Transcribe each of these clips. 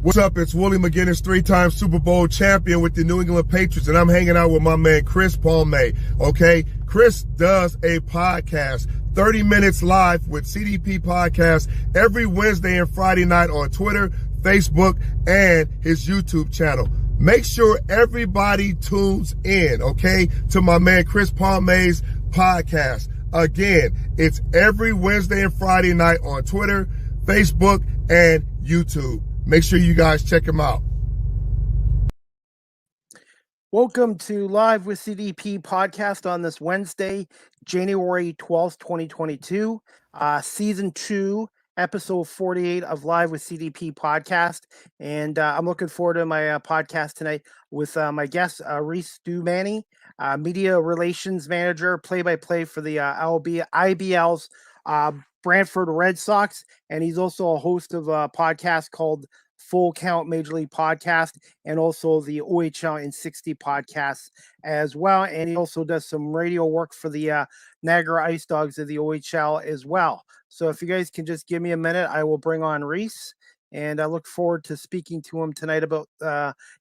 What's up? It's Willie McGinnis, three-time Super Bowl champion with the New England Patriots, and I'm hanging out with my man Chris Palme. Okay, Chris does a podcast, 30 minutes live with CDP podcast every Wednesday and Friday night on Twitter, Facebook, and his YouTube channel. Make sure everybody tunes in, okay, to my man Chris Palme's podcast. Again, it's every Wednesday and Friday night on Twitter, Facebook, and YouTube. Make sure you guys check him out. Welcome to Live with CDP podcast on this Wednesday, January 12th, 2022, season 2, episode 48 of Live with CDP podcast. And I'm looking forward to my podcast tonight with my guest, Reece Doumani, media relations manager, play-by-play for the IBL's Brantford Red Sox, and he's also a host of a podcast called Full Count Major League Podcast, and also the OHL in 60 podcasts as well. And he also does some radio work for the Niagara Ice Dogs of the OHL as well. So if you guys can just give me a minute, I will bring on Reece, and I look forward to speaking to him tonight about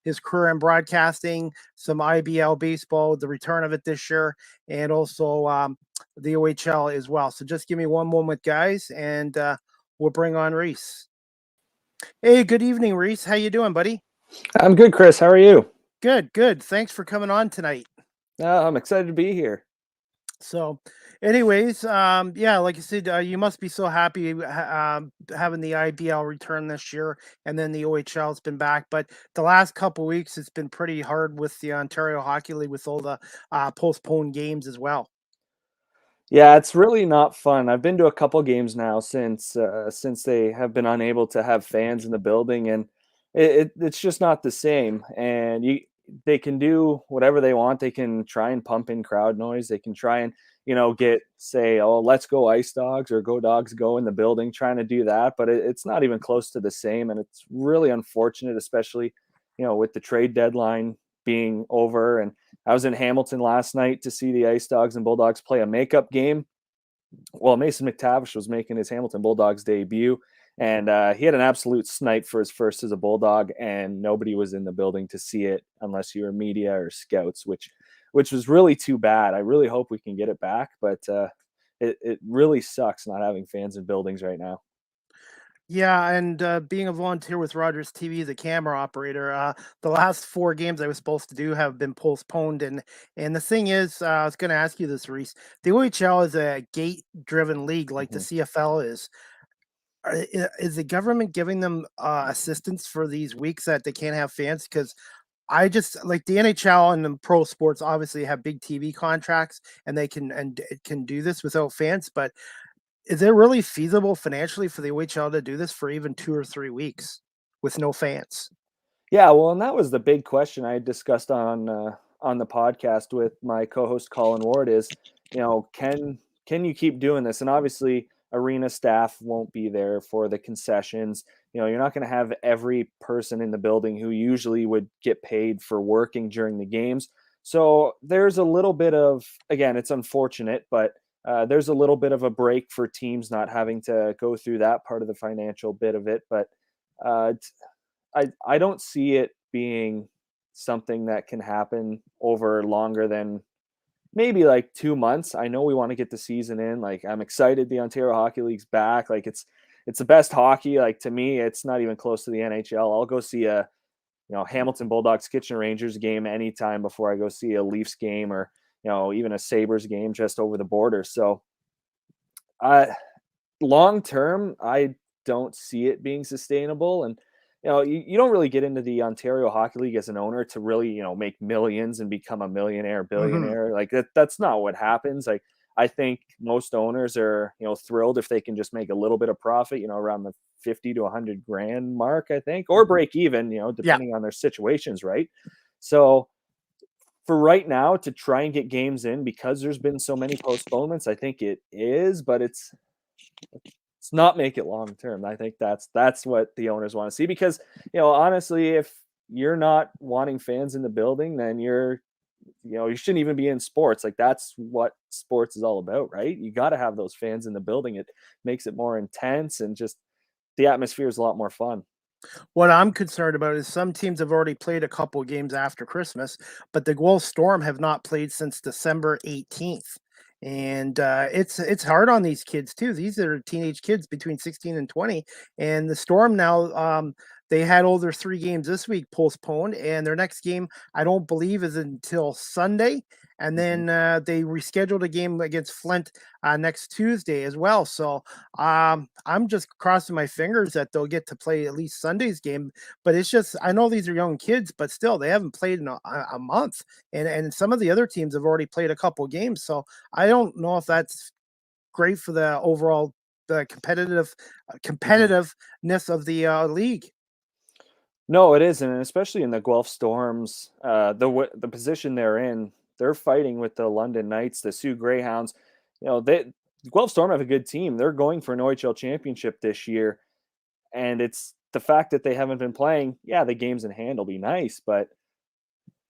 his career in broadcasting, some IBL baseball, the return of it this year, and also the OHL as well. So just give me one moment, guys, and we'll bring on Reece. Hey, good evening, Reece. How you doing, buddy? I'm good, Chris. How are you? Good, good. Thanks for coming on tonight. I'm excited to be here. So, anyways, yeah, like I said, you must be so happy having the IBL return this year, and then the OHL has been back. But the last couple of weeks, it's been pretty hard with the Ontario Hockey League with all the postponed games as well. Yeah, it's really not fun. I've been to a couple games now since they have been unable to have fans in the building, and it's just not the same. And they can do whatever they want. They can try and pump in crowd noise. They can try and say, oh, let's go Ice Dogs or go Dogs go in the building, trying to do that. But it's not even close to the same, and it's really unfortunate, especially with the trade deadline being over. And I was in Hamilton last night to see the Ice Dogs and Bulldogs play a makeup game. Well, Mason McTavish was making his Hamilton Bulldogs debut, and he had an absolute snipe for his first as a Bulldog, and nobody was in the building to see it unless you were media or scouts, which was really too bad. I really hope we can get it back, but it really sucks not having fans in buildings right now. Yeah, and being a volunteer with Rogers TV as a camera operator, the last 4 games I was supposed to do have been postponed. And the thing is, I was going to ask you this, Reece. The OHL is a gate-driven league like the CFL is. Is the government giving them assistance for these weeks that they can't have fans? Because I just like the NHL and the pro sports obviously have big TV contracts, and they can do this without fans, but is it really feasible financially for the OHL to do this for even 2 or 3 weeks with no fans? Yeah, well, and that was the big question I discussed on the podcast with my co-host Colin Ward is, can you keep doing this? And obviously arena staff won't be there for the concessions. You're not going to have every person in the building who usually would get paid for working during the games. So there's a little bit of, again, it's unfortunate, but there's a little bit of a break for teams not having to go through that part of the financial bit of it. But I don't see it being something that can happen over longer than maybe like 2 months. I know we want to get the season in. Like, I'm excited the Ontario Hockey League's back. Like, it's the best hockey. Like, to me, it's not even close to the NHL. I'll go see a Hamilton Bulldogs Kitchener Rangers game anytime before I go see a Leafs game or even a Sabres game just over the border. So long term, I don't see it being sustainable. And you don't really get into the Ontario Hockey League as an owner to really make millions and become a millionaire, billionaire. Like that's not what happens. Like, I think most owners are thrilled if they can just make a little bit of profit, around the 50 to 100 grand mark, I think, or break even, depending on their situations, right? So for right now, to try and get games in, because there's been so many postponements, I think it is, but it's not make it long term. I think that's what the owners want to see, because honestly, if you're not wanting fans in the building, then you shouldn't even be in sports. Like, that's what sports is all about, right? You got to have those fans in the building. It makes it more intense, and just the atmosphere is a lot more fun. What I'm concerned about is some teams have already played a couple of games after Christmas, but the Guelph Storm have not played since December 18th. And it's hard on these kids too. These are teenage kids between 16 and 20. And the Storm now, they had all their 3 games this week postponed, and their next game I don't believe is until Sunday. And then they rescheduled a game against Flint next Tuesday as well. So I'm just crossing my fingers that they'll get to play at least Sunday's game. But it's just, I know these are young kids, but still they haven't played in a month, and some of the other teams have already played a couple games. So I don't know if that's great for the overall the competitiveness of the league. No, it isn't, and especially in the Guelph Storms, the position they're in, they're fighting with the London Knights, the Sioux Greyhounds. The Guelph Storm have a good team. They're going for an OHL championship this year, and it's the fact that they haven't been playing. Yeah, the games in hand will be nice, but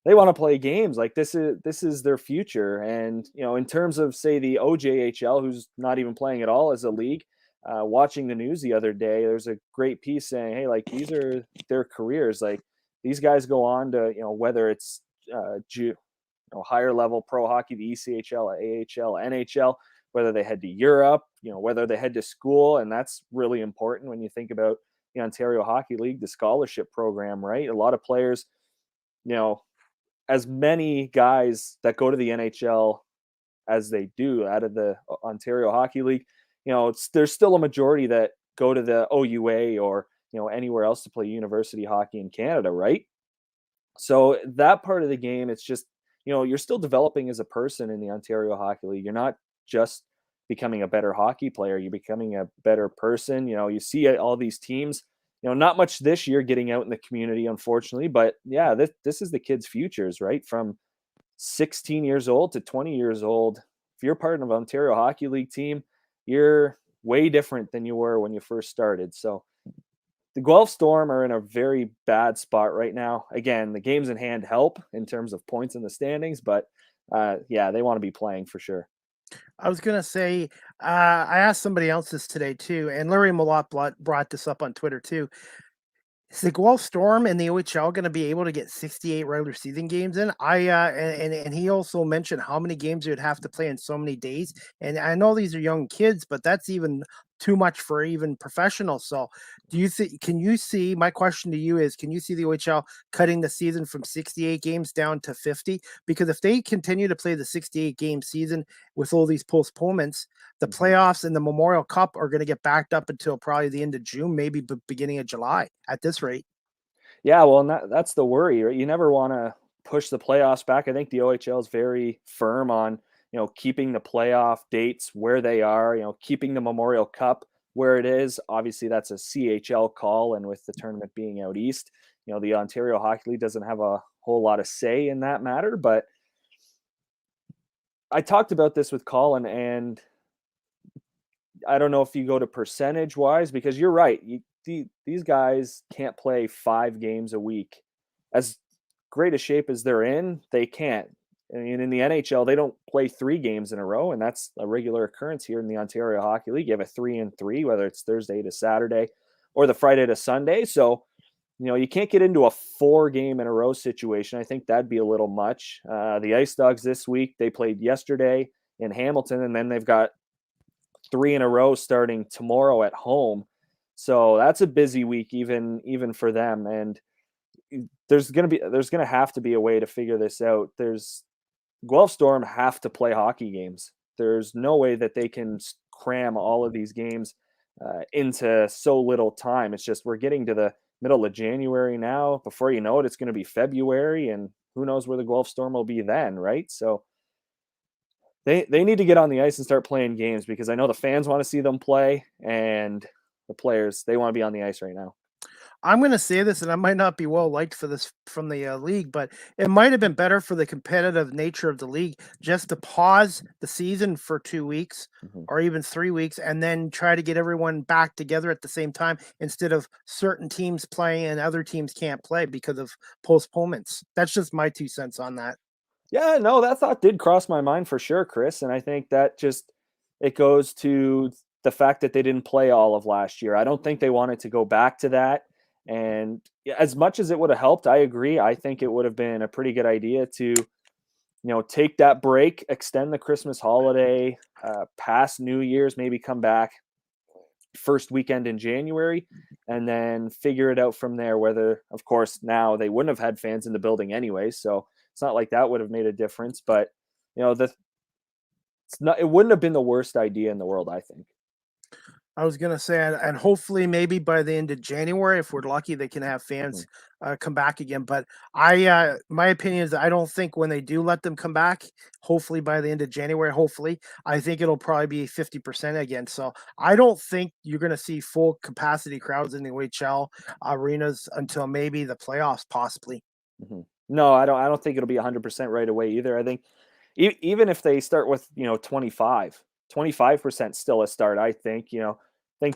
they want to play games. Like this is their future. And in terms of say the OJHL, who's not even playing at all as a league. Watching the news the other day, there's a great piece saying, "Hey, like these are their careers. Like these guys go on to, whether it's higher level pro hockey, the ECHL, AHL, NHL, whether they head to Europe, whether they head to school, and that's really important when you think about the Ontario Hockey League, the scholarship program, right? A lot of players, as many guys that go to the NHL as they do out of the Ontario Hockey League." There's still a majority that go to the OUA or, anywhere else to play university hockey in Canada, right? So that part of the game, it's just, you're still developing as a person in the Ontario Hockey League. You're not just becoming a better hockey player, you're becoming a better person. You see all these teams, not much this year getting out in the community, unfortunately, but yeah, this is the kids' futures, right? From 16 years old to 20 years old. If you're part of an Ontario Hockey League team, you're way different than you were when you first started. So the Guelph Storm are in a very bad spot right now. Again, the games in hand help in terms of points in the standings, but yeah, they want to be playing for sure. I was gonna say, I asked somebody else this today too, and Larry Malott brought this up on Twitter too. Is the Guelph Storm and the OHL going to be able to get 68 regular season games in? And he also mentioned how many games you would have to play in so many days. And I know these are young kids, but that's even too much for even professionals. So, do you think? Can you see? My question to you is: can you see the OHL cutting the season from 68 games down to 50? Because if they continue to play the 68 game season with all these postponements, the playoffs and the Memorial Cup are going to get backed up until probably the end of June, maybe beginning of July at this rate. Yeah, well, and that's the worry, right? You never want to push the playoffs back. I think the OHL is very firm on, keeping the playoff dates where they are, keeping the Memorial Cup where it is. Obviously, that's a CHL call, and with the tournament being out east, the Ontario Hockey League doesn't have a whole lot of say in that matter. But I talked about this with Colin, and I don't know if you go to percentage wise, because you're right. These guys can't play 5 games a week. As great a shape as they're in, they can't. I mean, in the NHL, they don't play 3 games in a row, and that's a regular occurrence here in the Ontario Hockey League. You have a 3-and-3, whether it's Thursday to Saturday or the Friday to Sunday. So, you can't get into a 4-game-in-a-row situation. I think that'd be a little much. The Ice Dogs this week, they played yesterday in Hamilton, and then they've got 3 in a row starting tomorrow at home. So that's a busy week, even for them. And there's gonna have to be a way to figure this out. Guelph Storm have to play hockey games. There's no way that they can cram all of these games into so little time. It's just we're getting to the middle of January now. Before you know it, it's going to be February, and who knows where the Guelph Storm will be then, right? So they need to get on the ice and start playing games, because I know the fans want to see them play, and the players, they want to be on the ice right now. I'm going to say this, and I might not be well liked for this from the league, but it might have been better for the competitive nature of the league just to pause the season for 2 weeks or even 3 weeks, and then try to get everyone back together at the same time, instead of certain teams playing and other teams can't play because of postponements. That's just my 2 cents on that. Yeah, no, that thought did cross my mind for sure, Chris. And I think that it goes to the fact that they didn't play all of last year. I don't think they wanted to go back to that. And as much as it would have helped, I agree. I think it would have been a pretty good idea to, take that break, extend the Christmas holiday, past New Year's, maybe come back first weekend in January, and then figure it out from there. Whether, of course, now they wouldn't have had fans in the building anyway, so it's not like that would have made a difference. But it wouldn't have been the worst idea in the world, I think. I was gonna say, and hopefully, maybe by the end of January, if we're lucky, they can have fans come back again. But my opinion is, I don't think when they do let them come back, hopefully by the end of January, hopefully, I think it'll probably be 50% again. So I don't think you're gonna see full capacity crowds in the OHL arenas until maybe the playoffs, possibly. Mm-hmm. No, I don't think it'll be 100% right away either. I think even if they start with 25% still a start. I think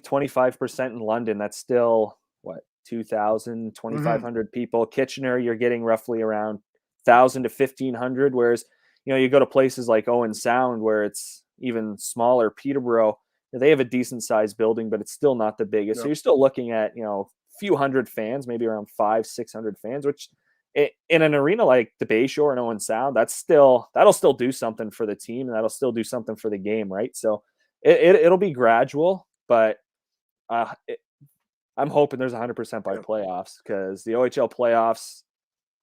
25% in London, that's still what, 2,000, Mm-hmm. 2,500 people. Kitchener, you're getting roughly around 1,000 to 1,500, whereas you go to places like Owen Sound where it's even smaller. Peterborough, they have a decent sized building, but it's still not the biggest. So Yep. you're still looking at few hundred fans, maybe around 500-600 fans, which in an arena like the Bayshore and Owen Sound, that'll still do something for the team, and that'll still do something for the game, right? So it'll be gradual, but I'm hoping there's 100% by playoffs, because the OHL playoffs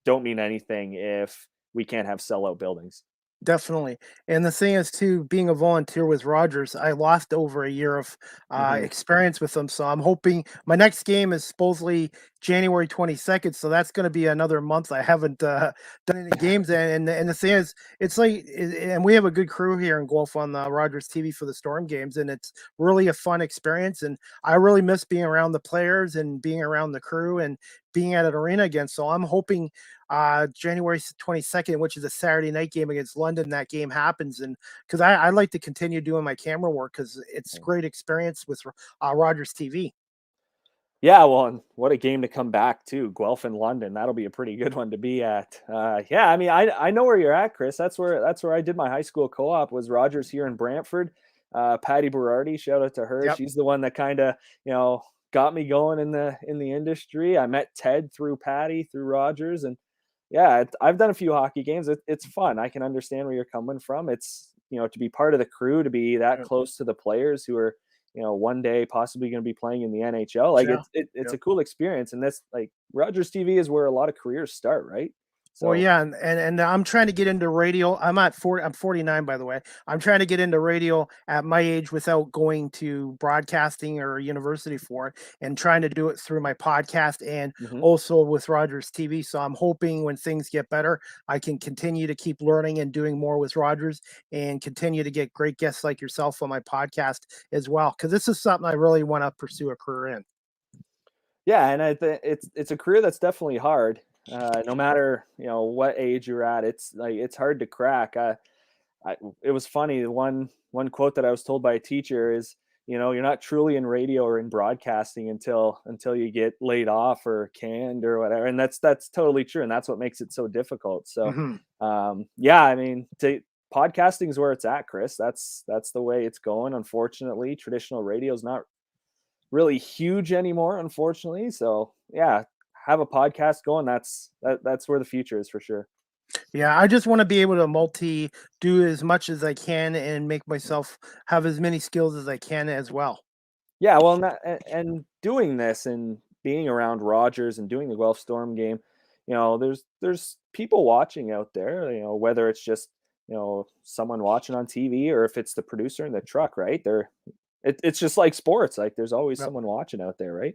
don't mean anything if we can't have sellout buildings. Definitely. And the thing is too, being a volunteer with Rogers, I lost over a year of Mm-hmm. experience with them. So I'm hoping my next game is supposedly January 22nd. So that's going to be another month. I haven't done any games. And the thing is, it's like, and we have a good crew here in Guelph on the Rogers TV for the Storm games. And it's really a fun experience. And I really miss being around the players and being around the crew and being at an arena again. So I'm hoping January 22nd, which is a Saturday night game against London, that game happens. And because I like to continue doing my camera work, because it's great experience with Rogers TV. Yeah, well, and what a game to come back to, Guelph and London. That'll be a pretty good one to be at. Yeah, I mean, I know where you're at, Chris. That's where I did my high school co-op, was Rogers here in Brantford. Patty Berardi, shout out to her. Yep. She's the one that kind of got me going in the industry. I met Ted through Patty, through Rogers, and yeah, I've done a few hockey games. It's fun. I can understand where you're coming from. It's to be part of the crew, to be that Yep. close to the players who are one day possibly going to be playing in the NHL. Like Yeah. it's Yep. a cool experience, and this, like, Rogers TV is where a lot of careers start, right? Well, So yeah, and I'm trying to get into radio. I'm 49, by the way. I'm trying to get into radio at my age without going to broadcasting or university for it, and trying to do it through my podcast and mhm. also with Rogers TV. So I'm hoping when things get better, I can continue to keep learning and doing more with Rogers, and continue to get great guests like yourself on my podcast as well, because this is something I really want to pursue a career in. Yeah, and I think it's a career that's definitely hard. No matter what age you're at, it's hard to crack. It was funny. One quote that I was told by a teacher is, you're not truly in radio or in broadcasting until you get laid off or canned or whatever. And that's totally true. And that's what makes it so difficult. So, Hmm. yeah, I mean, podcasting is where it's at, Chris. That's the way it's going. Unfortunately, traditional radio is not really huge anymore, unfortunately. So yeah, have a podcast going. That's where the future is for sure. Yeah, I just want to be able to do as much as I can and make myself have as many skills as I can as well. Yeah, well, and doing this and being around Rogers and doing the Guelph Storm game, there's people watching out there. Whether it's just someone watching on TV, or if it's the producer in the truck, right? It's just like sports. Like, there's always Yep. someone watching out there, right?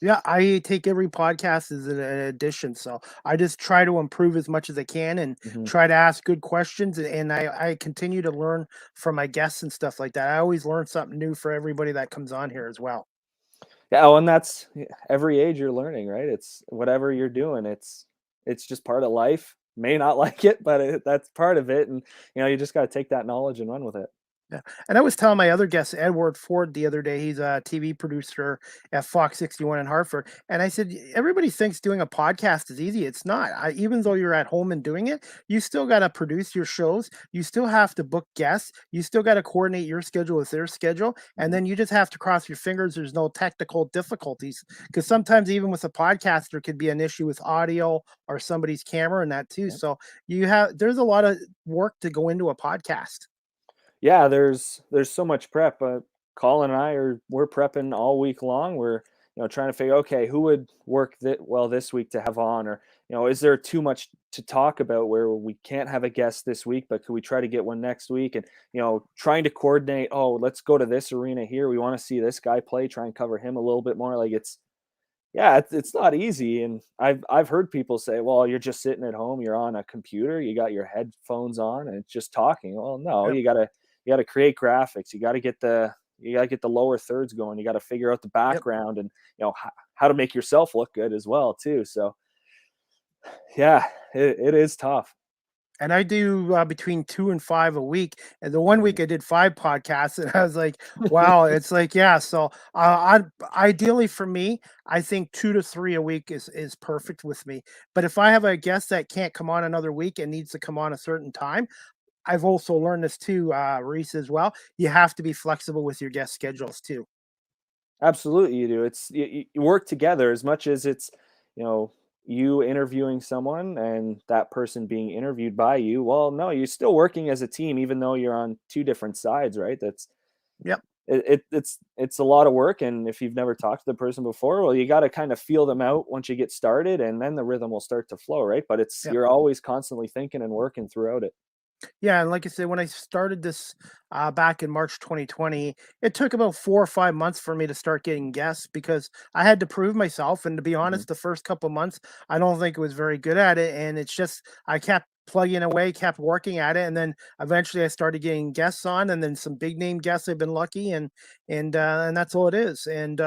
Yeah, I take every podcast as an addition. So I just try to improve as much as I can and Hmm. try to ask good questions. And I continue to learn from my guests and stuff like that. I always learn something new for everybody that comes on here as well. Yeah, well, and that's every age you're learning, right? It's whatever you're doing. It's just part of life. May not like it, but that's part of it, and you just got to take that knowledge and run with it. Yeah. And I was telling my other guest, Edward Ford, the other day, he's a TV producer at Fox 61 in Hartford. And I said, everybody thinks doing a podcast is easy. It's not. Even though you're at home and doing it, you still got to produce your shows. You still have to book guests. You still got to coordinate your schedule with their schedule. And then you just have to cross your fingers. There's no technical difficulties. Because sometimes, even with a podcast, there could be an issue with audio or somebody's camera and that too. So there's a lot of work to go into a podcast. Yeah, there's so much prep. Colin and we're prepping all week long. We're trying to figure, okay, who would work well this week to have on, or is there too much to talk about where we can't have a guest this week, but could we try to get one next week? And trying to coordinate. Oh, let's go to this arena here. We want to see this guy play. Try and cover him a little bit more. Like it's not easy. And I've heard people say, well, you're just sitting at home. You're on a computer. You got your headphones on and it's just talking. Well, no, you gotta create graphics. You gotta get the lower thirds going. You got to figure out the background and how to make yourself look good as well too. So yeah, it is tough. And I do between 2 and 5 a week. And the one week I did 5 podcasts, and I was like, wow, it's like, yeah. So ideally for me, I think 2 to 3 a week is perfect with me. But if I have a guest that can't come on another week and needs to come on a certain time, I've also learned this too, Reece, as well. You have to be flexible with your guest schedules too. Absolutely, you do. It's you work together as much as it's you interviewing someone and that person being interviewed by you. Well, no, you're still working as a team, even though you're on 2 different sides, right? Yep. It's a lot of work, and if you've never talked to the person before, well, you got to kind of feel them out once you get started, and then the rhythm will start to flow, right? But you're always constantly thinking and working throughout it. Yeah, and like I said, when I started this back in March 2020, it took about 4 or 5 months for me to start getting guests because I had to prove myself. And to be honest, the first couple months, I don't think it was very good at it. And it's just I kept plugging away, kept working at it, and then eventually I started getting guests on, and then some big name guests. I've been lucky, and that's all it is. And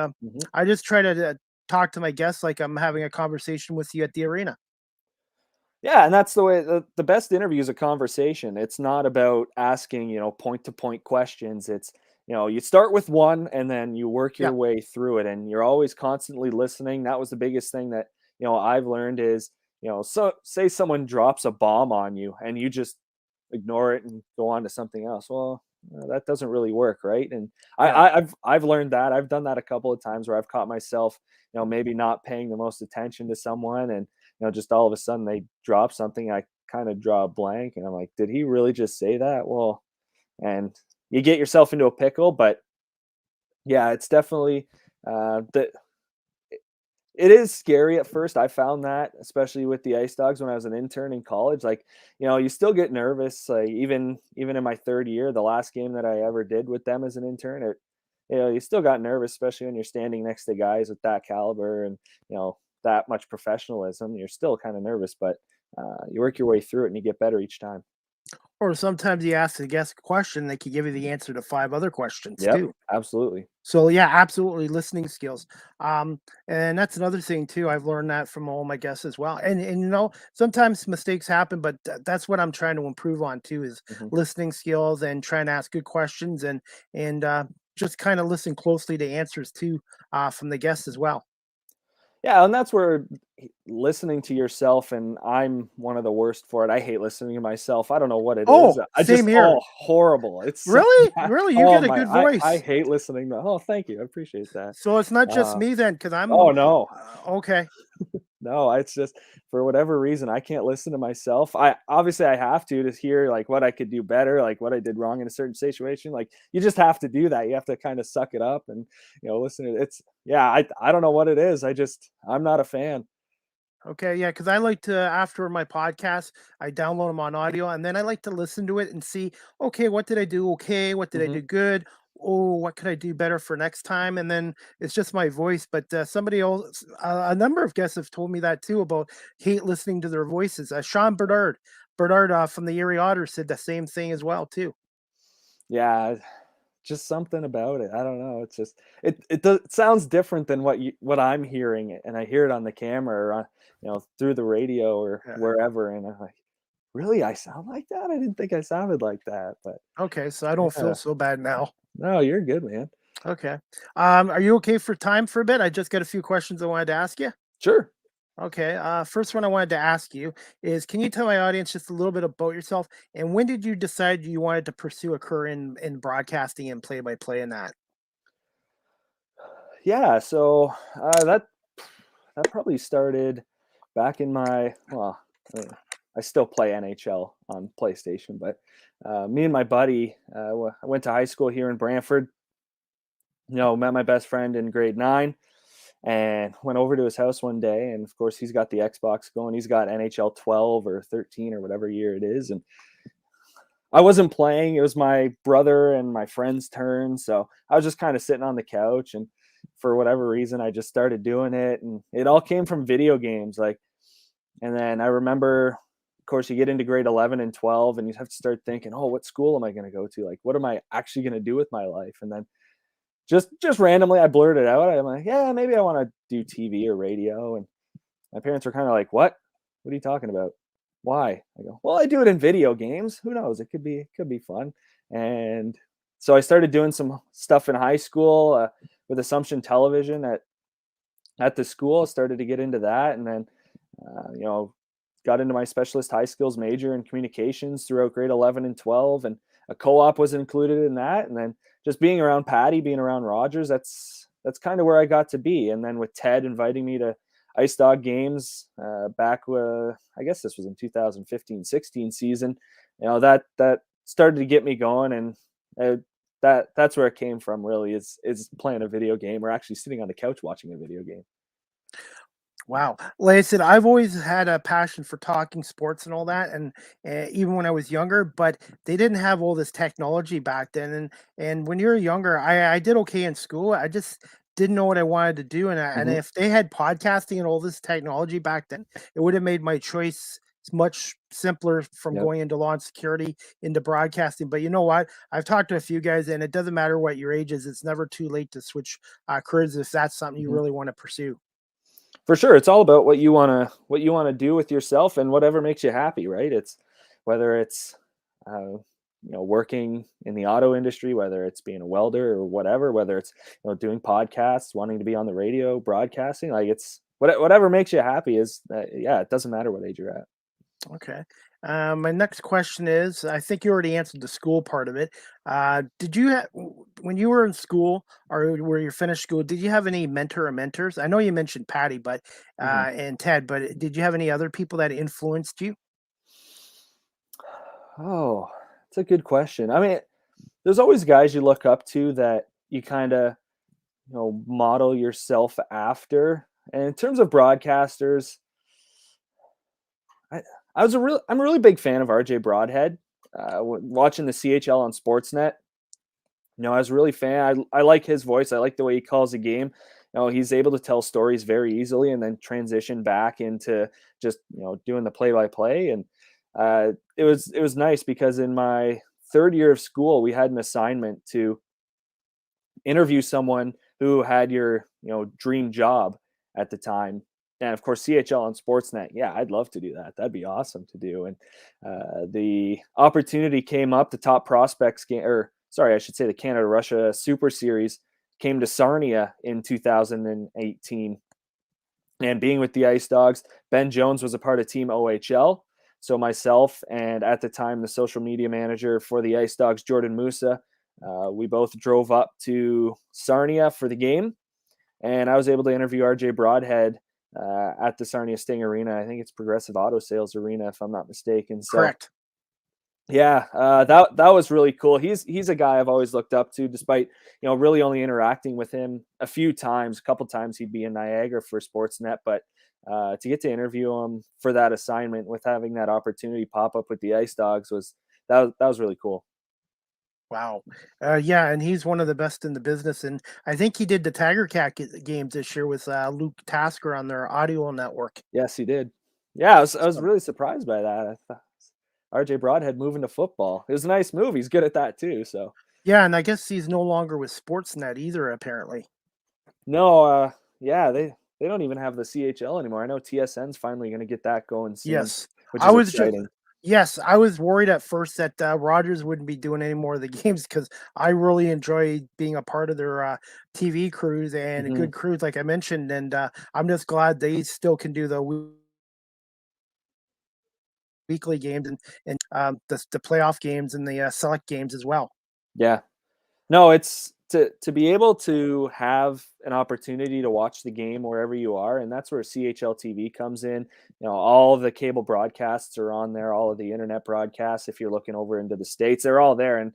I just try to talk to my guests like I'm having a conversation with you at the arena. Yeah, and that's the way the best interview is a conversation. It's not about asking, point to point questions. It's, you start with one and then you work your Yeah. way through it, and you're always constantly listening. That was the biggest thing that, I've learned is, so say someone drops a bomb on you and you just ignore it and go on to something else. Well, that doesn't really work, right? And I've learned that. I've done that a couple of times where I've caught myself, maybe not paying the most attention to someone, and just all of a sudden they drop something. I kind of draw a blank, and I'm like, did he really just say that? Well, and you get yourself into a pickle. But yeah, it's definitely that. It is scary at first. I found that, especially with the Ice Dogs when I was an intern in college. Like, you still get nervous. Like even in my 3rd year, the last game that I ever did with them as an intern, you still got nervous, especially when you're standing next to guys with that caliber and that much professionalism. You're still kind of nervous, but you work your way through it and you get better each time. Or sometimes you ask the guest a question, they can give you the answer to 5 other questions Yep, too. absolutely. So yeah, absolutely listening skills. And that's another thing too. I've learned that from all my guests as well. And sometimes mistakes happen, but that's what I'm trying to improve on too is listening skills and trying to ask good questions and just kind of listen closely to answers too from the guests as well. Yeah, and that's where listening to yourself, and I'm one of the worst for it. I hate listening to myself. I don't know what it is. Oh, I same here. Horrible. It's so Really? bad. Really? You get a good voice. I hate listening to. Oh, thank you. I appreciate that. So it's not just me then, because Oh I'm no. okay. No, it's just for whatever reason I can't listen to myself. I obviously I have to hear like what I could do better, like what I did wrong in a certain situation. Like you just have to do that. You have to kind of suck it up and listen to it. It's I don't know what it is. I'm not a fan. Okay, yeah, because I like to after my podcast, I download them on audio, and then I like to listen to it and see, okay, what did I do? Okay, what did I do good? Oh, what could I do better for next time? And then it's just my voice. But somebody else, a number of guests have told me that too about hate listening to their voices. Sean Bernard from the Erie Otters said the same thing as well too. Yeah, just something about it. I don't know. It's just it sounds different than what I'm hearing, and I hear it on the camera or on, through the radio or wherever, and I'm like, Really, I sound like that? I didn't think I sounded like that, but Okay, so I don't yeah. feel so bad now. No, you're good, man. Okay. Are you okay for time for a bit? I just got a few questions I wanted to ask you. Sure. Okay. First one I wanted to ask you is, can you tell my audience just a little bit about yourself, and when did you decide you wanted to pursue a career in broadcasting and play by play in that? Yeah, so that probably started back in my I still play NHL on PlayStation, but me and my buddy, I went to high school here in Brantford. Met my best friend in grade 9 and went over to his house one day. And of course, he's got the Xbox going. He's got NHL 12 or 13 or whatever year it is. And I wasn't playing. It was my brother and my friend's turn. So I was just kind of sitting on the couch. And for whatever reason, I just started doing it. And it all came from video games. And then I remember, of course, you get into grade 11 and 12 and you have to start thinking, oh, what school am I going to go to? Like, what am I actually going to do with my life? And then just randomly, I blurted out. I'm like, yeah, maybe I want to do TV or radio. And my parents were kind of like, what? What are you talking about? Why? I go, well, I do it in video games. Who knows? It could be fun. And so I started doing some stuff in high school with Assumption Television at the school. I started to get into that, and then got into my specialist high skills major in communications throughout grade 11 and 12, and a co-op was included in that. And then just being around Patty, being around Rogers, that's kind of where I got to be. And then with Ted inviting me to Ice Dog games back, I guess this was in 2015-16 season, that started to get me going. And that's where it came from, really, is playing a video game or actually sitting on the couch watching a video game. Wow. Like I said, I've always had a passion for talking sports and all that, and even when I was younger, but they didn't have all this technology back then. And when you're younger, I did okay in school. I just didn't know what I wanted to do, and Mhm. if they had podcasting and all this technology back then, it would have made my choice much simpler from Yep. going into law and security into broadcasting. But you know what? I've talked to a few guys, and it doesn't matter what your age is; it's never too late to switch careers if that's something you Mhm. really want to pursue. For sure, it's all about what you wanna do with yourself and whatever makes you happy, right? It's whether it's working in the auto industry, whether it's being a welder or whatever, whether it's doing podcasts, wanting to be on the radio, broadcasting, like it's whatever makes you happy is yeah, it doesn't matter what age you're at. Okay. My next question is, I think you already answered the school part of it. Did you have, when you were in school or where you finished school, did you have any mentor or mentors? I know you mentioned Patty, but Mhm. and Ted, but did you have any other people that influenced you? Oh, it's a good question. I mean, there's always guys you look up to that you kinda, model yourself after. And in terms of broadcasters, I I'm a really big fan of RJ Broadhead. Watching the CHL on Sportsnet, I was really fan. I like his voice. I like the way he calls the game. He's able to tell stories very easily and then transition back into just doing the play by play. And it was nice because in my third year of school, we had an assignment to interview someone who had your dream job at the time. And of course, CHL on Sportsnet, yeah, I'd love to do that. That'd be awesome to do. And the opportunity came up. The top prospects game, or sorry, I should say the Canada Russia Super Series came to Sarnia in 2018. And being with the Ice Dogs, Ben Jones was a part of Team OHL. So myself and at the time the social media manager for the Ice Dogs, Jordan Musa, we both drove up to Sarnia for the game, and I was able to interview RJ Broadhead at the Sarnia Sting Arena. I think it's Progressive Auto Sales Arena, if I'm not mistaken. So Correct. yeah, that was really cool. He's a guy I've always looked up to, despite really only interacting with him a few times. A couple times he'd be in Niagara for Sportsnet, but to get to interview him for that assignment, with having that opportunity pop up with the Ice Dogs, that was really cool. Wow. Yeah, and he's one of the best in the business. And I think he did the Tiger Cat games this year with Luke Tasker on their audio network. Yes, he did. Yeah, I was So, really surprised by that. I thought RJ Broadhead moving to football. It was a nice move. He's good at that too. So yeah, and I guess he's no longer with Sportsnet either, apparently. no, yeah, they don't even have the CHL anymore. I know TSN's finally going to get that going soon, Yes. which I is was just exciting. Yes, I was worried at first that Rogers wouldn't be doing any more of the games because I really enjoy being a part of their TV crews and Hmm. good crews, like I mentioned. And I'm just glad they still can do the weekly games and the playoff games and the select games as well. Yeah. No, it's to be able to have an opportunity to watch the game wherever you are, and that's where CHL TV comes in. All of the cable broadcasts are on there, all of the internet broadcasts. If you're looking over into the States, they're all there. And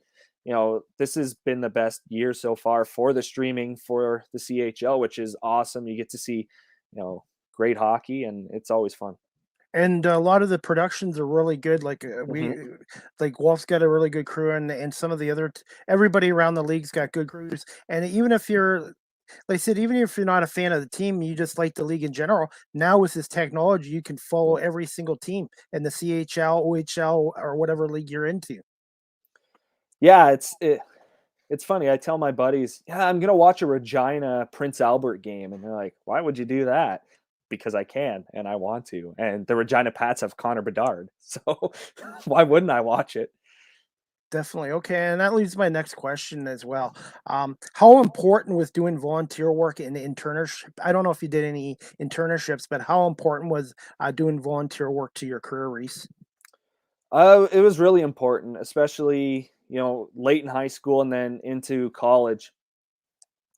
this has been the best year so far for the streaming for the CHL, which is awesome. You get to see, great hockey, and it's always fun. And a lot of the productions are really good. Like Hmm. like Wolf's got a really good crew, and some of the other everybody around the league's got good crews. And even if you're, like I said, even if you're not a fan of the team, you just like the league in general. Now with this technology, you can follow every single team in the CHL, OHL, or whatever league you're into. Yeah, it's funny. I tell my buddies, "Yeah, I'm gonna watch a Regina Prince Albert game," and they're like, "Why would you do that?" Because I can and I want to. And the Regina Pats have Connor Bedard, so why wouldn't I watch it? Definitely. Okay. And that leads to my next question as well. How important was doing volunteer work in internship? I don't know if you did any internships, but how important was doing volunteer work to your career, Reese? It was really important, especially late in high school and then into college.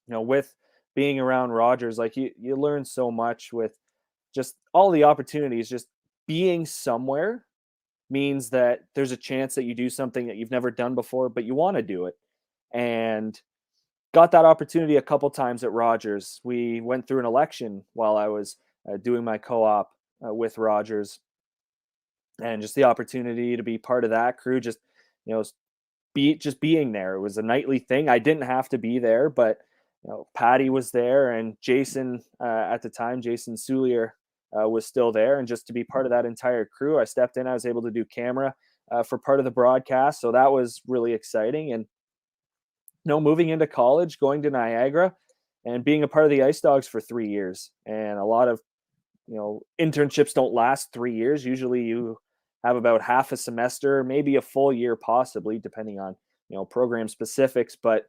With being around Rogers, like you learn so much with just all the opportunities. Just being somewhere means that there's a chance that you do something that you've never done before, but you want to do it. And got that opportunity a couple times at Rogers. We went through an election while I was doing my co-op with Rogers, and just the opportunity to be part of that crew, just just being there. It was a nightly thing. I didn't have to be there, but Patty was there, and Jason at the time, Jason Soulier was still there, and just to be part of that entire crew, I stepped in. I was able to do camera for part of the broadcast, so that was really exciting. And moving into college, going to Niagara, and being a part of the Ice Dogs for 3 years, and a lot of internships don't last 3 years. Usually, you have about half a semester, maybe a full year, possibly, depending on program specifics. But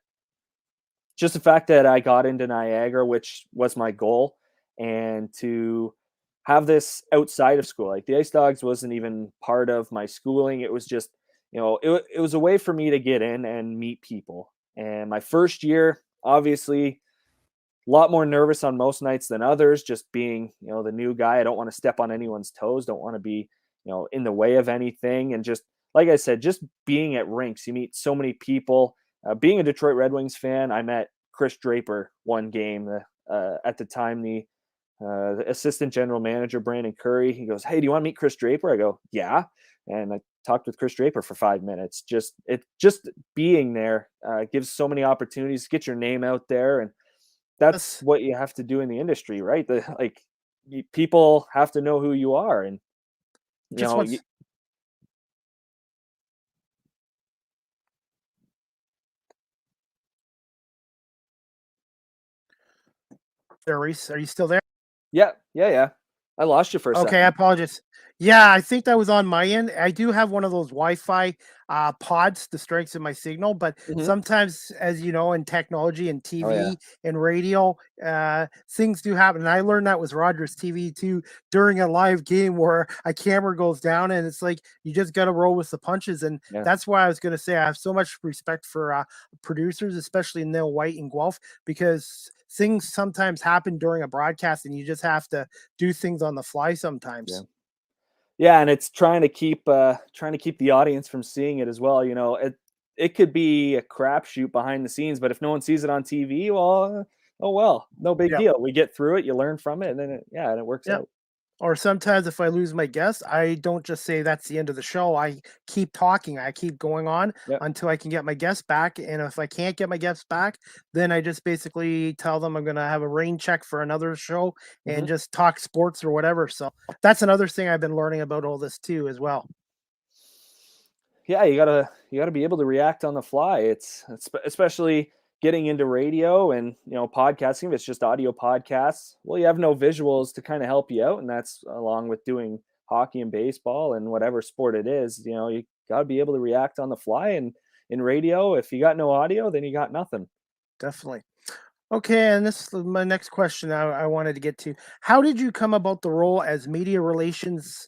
just the fact that I got into Niagara, which was my goal, and to have this outside of school, like the Ice Dogs wasn't even part of my schooling. It was just, it was a way for me to get in and meet people. And my first year, obviously, a lot more nervous on most nights than others, just being, the new guy. I don't want to step on anyone's toes, don't want to be, in the way of anything. And just, like I said, just being at rinks, you meet so many people. Being a Detroit Red Wings fan, I met Chris Draper one game. At the time, the assistant general manager, Brandon Curry, he goes, "Hey, do you want to meet Chris Draper?" I go, "Yeah." And I talked with Chris Draper for 5 minutes. Just being there gives so many opportunities to get your name out there. And that's Yes. what you have to do in the industry, right? People have to know who you are. And you Just know you, once there, Reese. Are you still there? yeah, yeah, yeah. I lost you for a Okay, I second. apologize. Yeah, I think that was on my end. I do have one of those Wi-Fi pods that strikes in my signal, but Hmm. sometimes, as you know, in technology and Oh yeah, TV and radio, things do happen. And I learned that with Rogers TV too during a live game where a camera goes down, and it's like you just got to roll with the punches. And yeah, that's why I was going to say I have so much respect for producers, especially Neil White and Guelph, because things sometimes happen during a broadcast, and you just have to do things on the fly yeah. sometimes. Yeah, and it's trying to keep the audience from seeing it as well. It could be a crapshoot behind the scenes, but if no one sees it on TV, well, oh well, no big Yeah. deal. We get through it, you learn from it, and then and it works Yeah. out. Or sometimes if I lose my guest, I don't just say that's the end of the show. I keep talking. I keep going on Yep. until I can get my guest back. And if I can't get my guest back, then I just basically tell them I'm going to have a rain check for another show Hmm. and just talk sports or whatever. So that's another thing I've been learning about all this too, as well. Yeah, you gotta be able to react on the fly. It's especially getting into radio and podcasting. If it's just audio podcasts, well, you have no visuals to kind of help you out, and that's along with doing hockey and baseball and whatever sport it is, you got to be able to react on the fly. And in radio, if you got no audio, then you got nothing. Definitely. Okay, and this is my next question I wanted to get to. How did you come about the role as media relations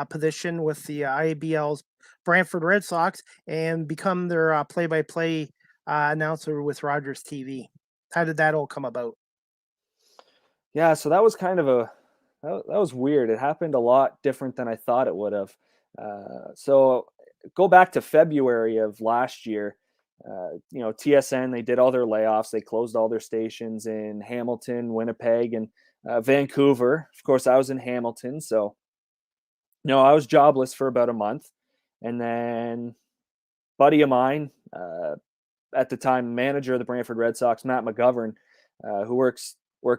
position with the IBL's Brantford Red Sox and become their play-by-play announcer with Rogers TV? How did that all come about? Yeah, so that was kind of that was weird. It happened a lot different than I thought it would have. So go back to February of last year. TSN, they did all their layoffs. They closed all their stations in Hamilton, Winnipeg, and Vancouver. Of course, I was in Hamilton, so I was jobless for about a month, and then buddy of mine, at the time manager of the Brantford Red Sox, Matt McGovern, who worked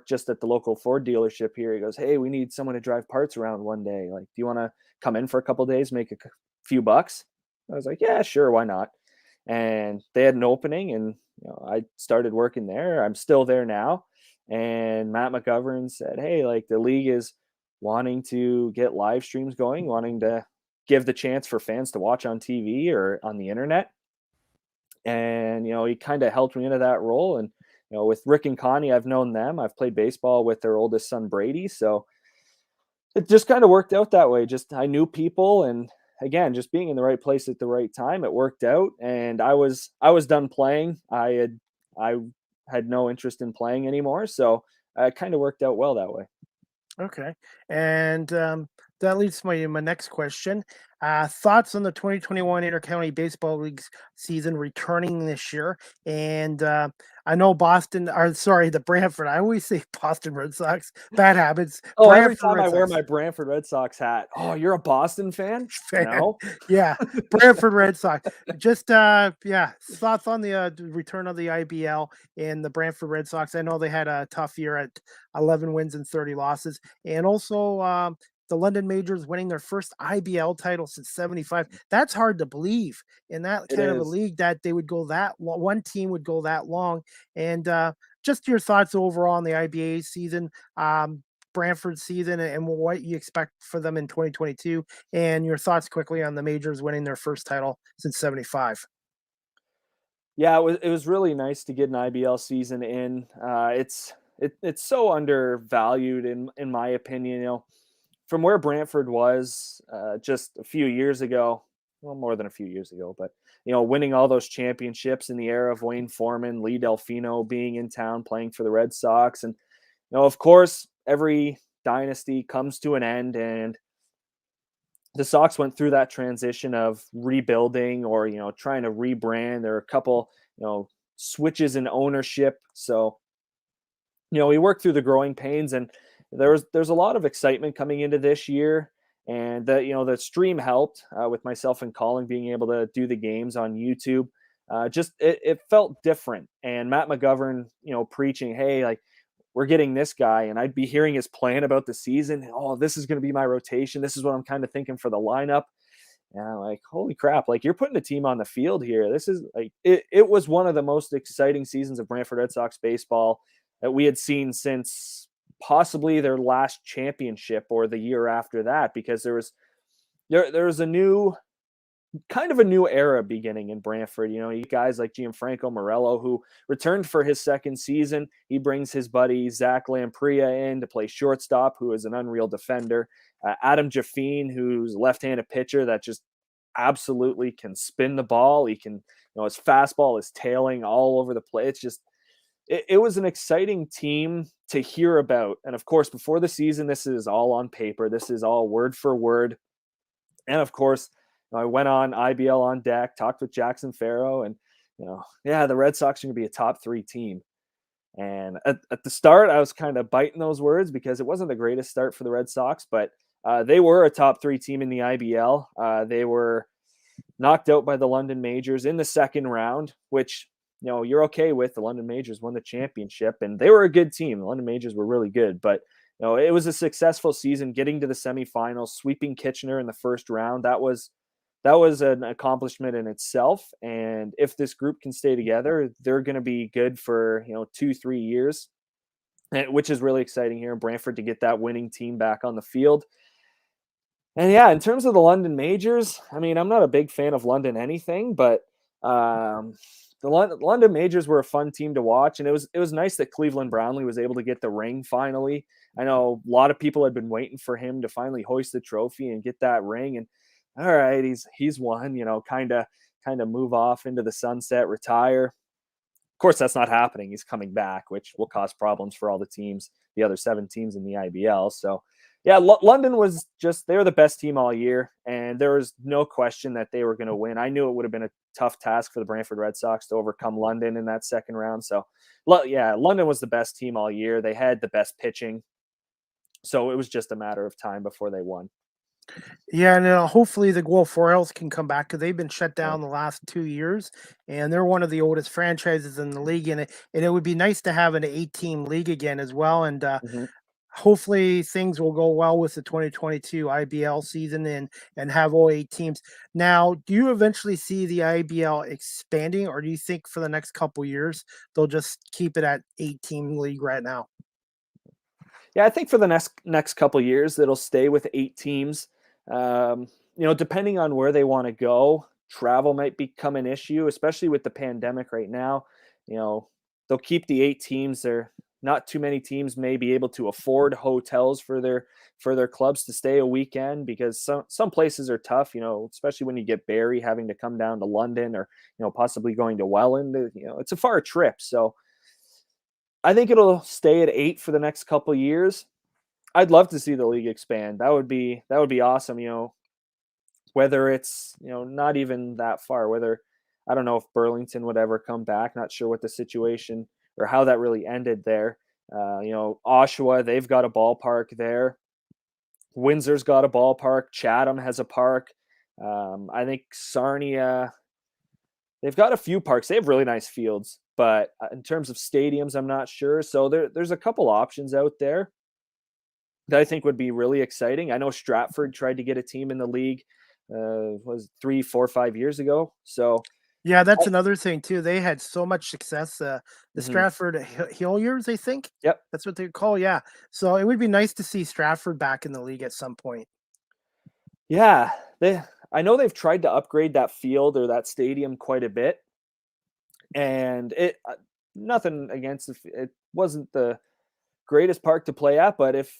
just at the local Ford dealership here. He goes, "Hey, we need someone to drive parts around one day. Like, do you want to come in for a couple of days, make a few bucks?" I was like, "Yeah, sure, why not?" And they had an opening, and I started working there. I'm still there now. And Matt McGovern said, "Hey, like the league is wanting to get live streams going, wanting to give the chance for fans to watch on TV or on the internet." And he kind of helped me into that role. And with Rick and Connie, I've known them. I've played baseball with their oldest son Brady, so it just kind of worked out that way. Just I knew people, and again, just being in the right place at the right time, it worked out. And I was done playing. I had no interest in playing anymore, so it kind of worked out well that way. Okay, and that leads to my next question. Thoughts on the 2021 Intercounty Baseball League's season returning this year? And I know the Brantford. I always say Boston Red Sox. Bad habits. Oh, every Brantford time Red I wear Sox my Brantford Red Sox hat, oh, you're a Boston fan? fan. No. Yeah, Brantford Red Sox. Just yeah, thoughts on the return of the IBL and the Brantford Red Sox. I know they had a tough year at 11 wins and 30 losses, and also the London Majors winning their first IBL title since '75. That's hard to believe in that It kind of a is. league that they would go that one team would go that long. And just your thoughts overall on the IBA season. Brantford season and what you expect for them in 2022, and your thoughts quickly on the Majors winning their first title since '75. Yeah, it was really nice to get an IBL season in. It's so undervalued in my opinion. From where Brantford was just a few years ago, well, more than a few years ago, but winning all those championships in the era of Wayne Foreman, Lee Delfino being in town playing for the Red Sox, and of course, every dynasty comes to an end, and the Sox went through that transition of rebuilding or trying to rebrand. There are a couple switches in ownership, so we worked through the growing pains, and there's a lot of excitement coming into this year. And the stream helped with myself and Colin being able to do the games on YouTube. Just it felt different, and Matt McGovern preaching, "Hey, like we're getting this guy," and I'd be hearing his plan about the season. "Oh, this is going to be my rotation. This is what I'm kind of thinking for the lineup." And I'm like, holy crap, like you're putting a team on the field here. This is like, it was one of the most exciting seasons of Brantford Red Sox baseball that we had seen since possibly their last championship or the year after that, because there was a new kind of a new era beginning in Brantford. You guys like Gianfranco Morello, who returned for his second season. He brings his buddy Zach Lamprilla in to play shortstop, who is an unreal defender. Adam Jaffine, who's a left-handed pitcher that just absolutely can spin the ball. He can, his fastball is tailing all over the place. It's just, it was an exciting team to hear about. And of course, before the season, this is all on paper. This is all word for word. And of course, I went on IBL on deck, talked with Jackson Farrow, and yeah, the Red Sox are going to be a top 3 team. And at the start, I was kind of biting those words because it wasn't the greatest start for the Red Sox, but they were a top 3 team in the IBL. They were knocked out by the London Majors in the second round, which you're okay with. The London Majors won the championship, and they were a good team. The London Majors were really good, but it was a successful season, getting to the semifinals, sweeping Kitchener in the first round. That was an accomplishment in itself. And if this group can stay together, they're going to be good for 2-3 years, which is really exciting here in Brantford to get that winning team back on the field. And yeah, in terms of the London majors, I mean, I'm not a big fan of London anything, but um, the London majors were a fun team to watch, and it was nice that Cleveland Brownlee was able to get the ring finally. I know a lot of people had been waiting for him to finally hoist the trophy and get that ring, and all right, he's won. Kind of move off into the sunset, retire. Of course, that's not happening. He's coming back, which will cause problems for all the teams, the other 7 teams in the IBL. So, yeah, London was they were the best team all year, and there was no question that they were going to win. I knew it would have been a tough task for the Brantford Red Sox to overcome London in that second round. So, yeah, London was the best team all year. They had the best pitching. So it was just a matter of time before they won. Yeah, and hopefully the Guelph Royals can come back because they've been shut Yeah. down the last 2 years, and they're one of the oldest franchises in the league. And it would be nice to have an 8-team league again as well. And Mhm. hopefully things will go well with the 2022 IBL season and have all 8 teams. Now, do you eventually see the IBL expanding, or do you think for the next couple years they'll just keep it at 8-team league right now? Yeah, I think for the next couple years, it'll stay with 8 teams. Depending on where they want to go, travel might become an issue, especially with the pandemic right now. You know, they'll keep the 8 teams. There, not too many teams may be able to afford hotels for their clubs to stay a weekend because some places are tough. Especially when you get Barry having to come down to London or possibly going to Welland. It's a far trip, so I think it'll stay at 8 for the next couple years. I'd love to see the league expand. That would be awesome, whether it's, not even that far, whether I don't know if Burlington would ever come back, not sure what the situation or how that really ended there. Oshawa, they've got a ballpark there. Windsor's got a ballpark. Chatham has a park. I think Sarnia, they've got a few parks. They have really nice fields, but in terms of stadiums, I'm not sure. So there's a couple options out there that I think would be really exciting. I know Stratford tried to get a team in the league, was 3, 4, 5 years ago. So, Yeah, I, that's another thing too. They had so much success. The mhm, Stratford Hilliers, I think yep, that's what they call. Yeah, so it would be nice to see Stratford back in the league at some point. yeah. I know they've tried to upgrade that field or that stadium quite a bit, and nothing against it wasn't the greatest park to play at, but if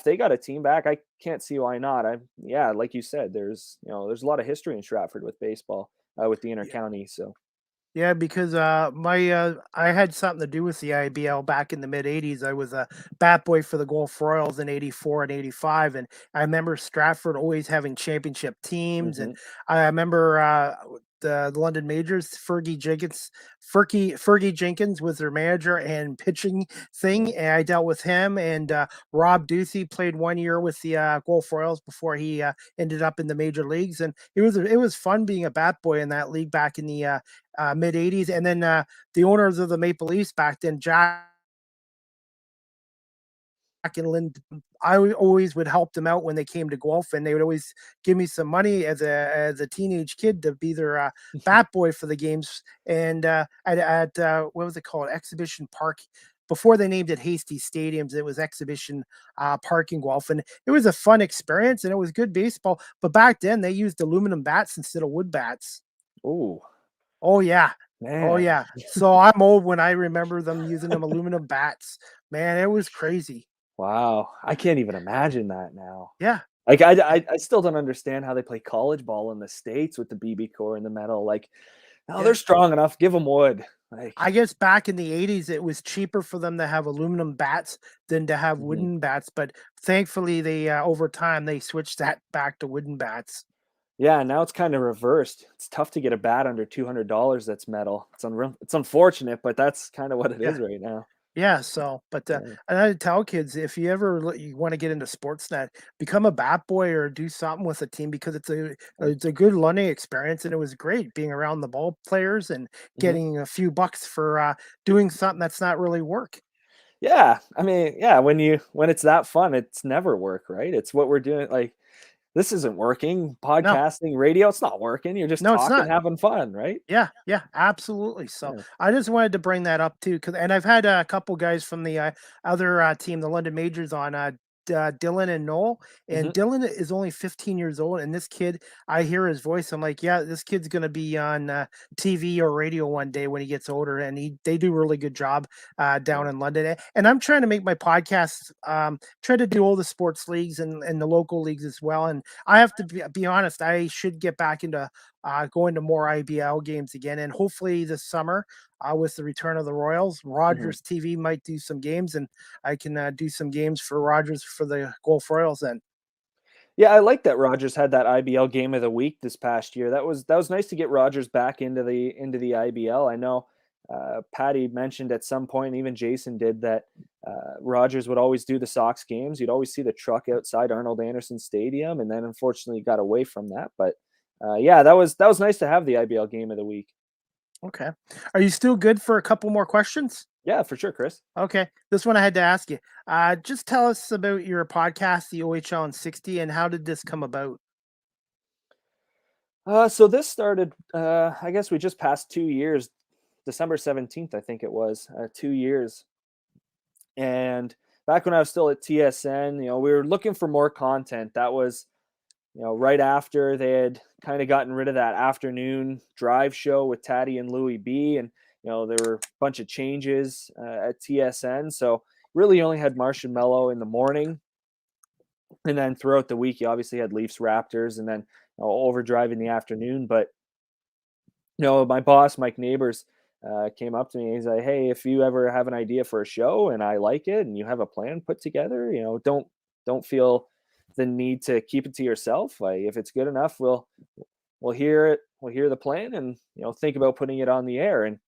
they got a team back, I can't see why not. Yeah, like you said, there's a lot of history in Stratford with baseball, with the intercounty. So, Yeah, because I had something to do with the IBL back in the mid '80s. I was a bat boy for the Gulf Royals in '84 and '85, and I remember Stratford always having championship teams. And mhm, I remember the London Majors, Fergie Jenkins was their manager and pitching yeah. thing, and I dealt with him. And Rob Duthie played 1 year with the Gulf Royals before he ended up in the major leagues, and it was fun being a bat boy in that league back in the mid '80s. And then the owners of the Maple Leafs back then, Jack and Lynn, I always would help them out when they came to golf, and they would always give me some money as a teenage kid to be their bat boy for the games. And at what was it called, Exhibition Park. Before they named it Hasty Stadiums, it was Exhibition Park in Guelph, and it was a fun experience, and it was good baseball. But back then, they used aluminum bats instead of wood bats. Oh Oh yeah. Oh man, yeah. So I'm old when I remember them using them aluminum bats. Man, it was crazy. wow! I can't even imagine that now. Yeah. Like I still don't understand how they play college ball in the States with the BB core and the metal. Like, no, they're Yeah. strong enough. Give them wood. Like, I guess back in the '80s it was cheaper for them to have aluminum bats than to have mhm. wooden bats, but thankfully they over time they switched that back to wooden bats. Yeah, now it's kind of reversed. It's tough to get a bat under $200 that's metal. It's unfortunate, but that's kind of what it Yeah. is right now. Yeah, so, but, Yeah. and I tell kids, if you ever you wanna get into Sportsnet, become a bat boy or do something with a team because it's a good learning experience, and it was great being around the ball players and Mhm. getting a few bucks for, doing something that's not really work. Yeah, I mean, yeah, when it's that fun, it's never work, right? It's what we're doing. Like, this isn't working. No, Podcasting, radio, it's not working. You're just no, it's talking, not. having fun, right? Yeah, yeah, absolutely. So Yeah. I just wanted to bring that up too, because and I've had a couple guys from the other team, the London Majors, on. Dylan and Noel, and Mhm. Dylan is only 15 years old, and this kid, I hear his voice, I'm like, yeah, this kid's gonna be on TV or radio one day when he gets older, and they do a really good job down Yeah. in London. And I'm trying to make my podcast, try to do all the sports leagues and the local leagues as well. And I have to be honest, I should get back into going to more IBL games again, and hopefully this summer, with the return of the Royals, Mhm. Rogers TV might do some games, and I can do some games for Rogers for the Gulf Royals then. Yeah, I like that Rogers had that IBL game of the week this past year. That was nice to get Rogers back into the IBL. I know Patty mentioned at some point, even Jason did, that Rogers would always do the Sox games. You'd always see the truck outside Arnold Anderson Stadium, and then unfortunately got away from that. But yeah, that was nice to have the IBL game of the week. Okay. Are you still good for a couple more questions? Yeah, for sure, Chris. Okay. This one I had to ask you. Just tell us about your podcast, the OHL in 60, and how did this come about? So this started, I guess we just passed 2 years, December 17th, I think it was, 2 years. And back when I was still at TSN, we were looking for more content. That was, right after they had kind of gotten rid of that afternoon drive show with Taddy and Louie B. And, there were a bunch of changes at TSN. So really only had Marsh and Mello in the morning. And then throughout the week, you obviously had Leafs Raptors and then Overdrive in the afternoon. But, my boss, Mike Neighbors, came up to me. He's like, "Hey, if you ever have an idea for a show and I like it, and you have a plan put together, don't feel the need to keep it to yourself. Like, if it's good enough, we'll hear it. We'll hear the plan, and think about putting it on the air." And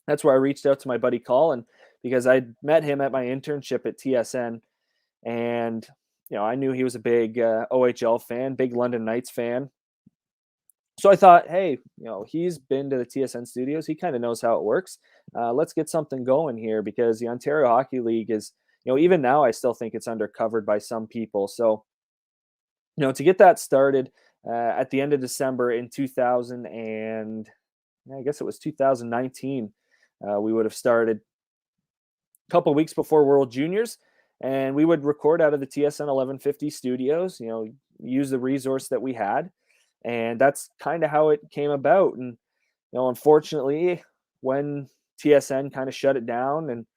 that's where I reached out to my buddy Colin, because I met him at my internship at TSN, and I knew he was a big OHL fan, big London Knights fan. So I thought, hey, he's been to the TSN studios. He kind of knows how it works. Let's get something going here, because the Ontario Hockey League is, even now, I still think it's undercovered by some people. So, to get that started at the end of December in 2000, and I guess it was 2019, we would have started a couple weeks before World Juniors, and we would record out of the TSN 1150 studios, use the resource that we had. And that's kind of how it came about. And, unfortunately, when TSN kind of shut it down, and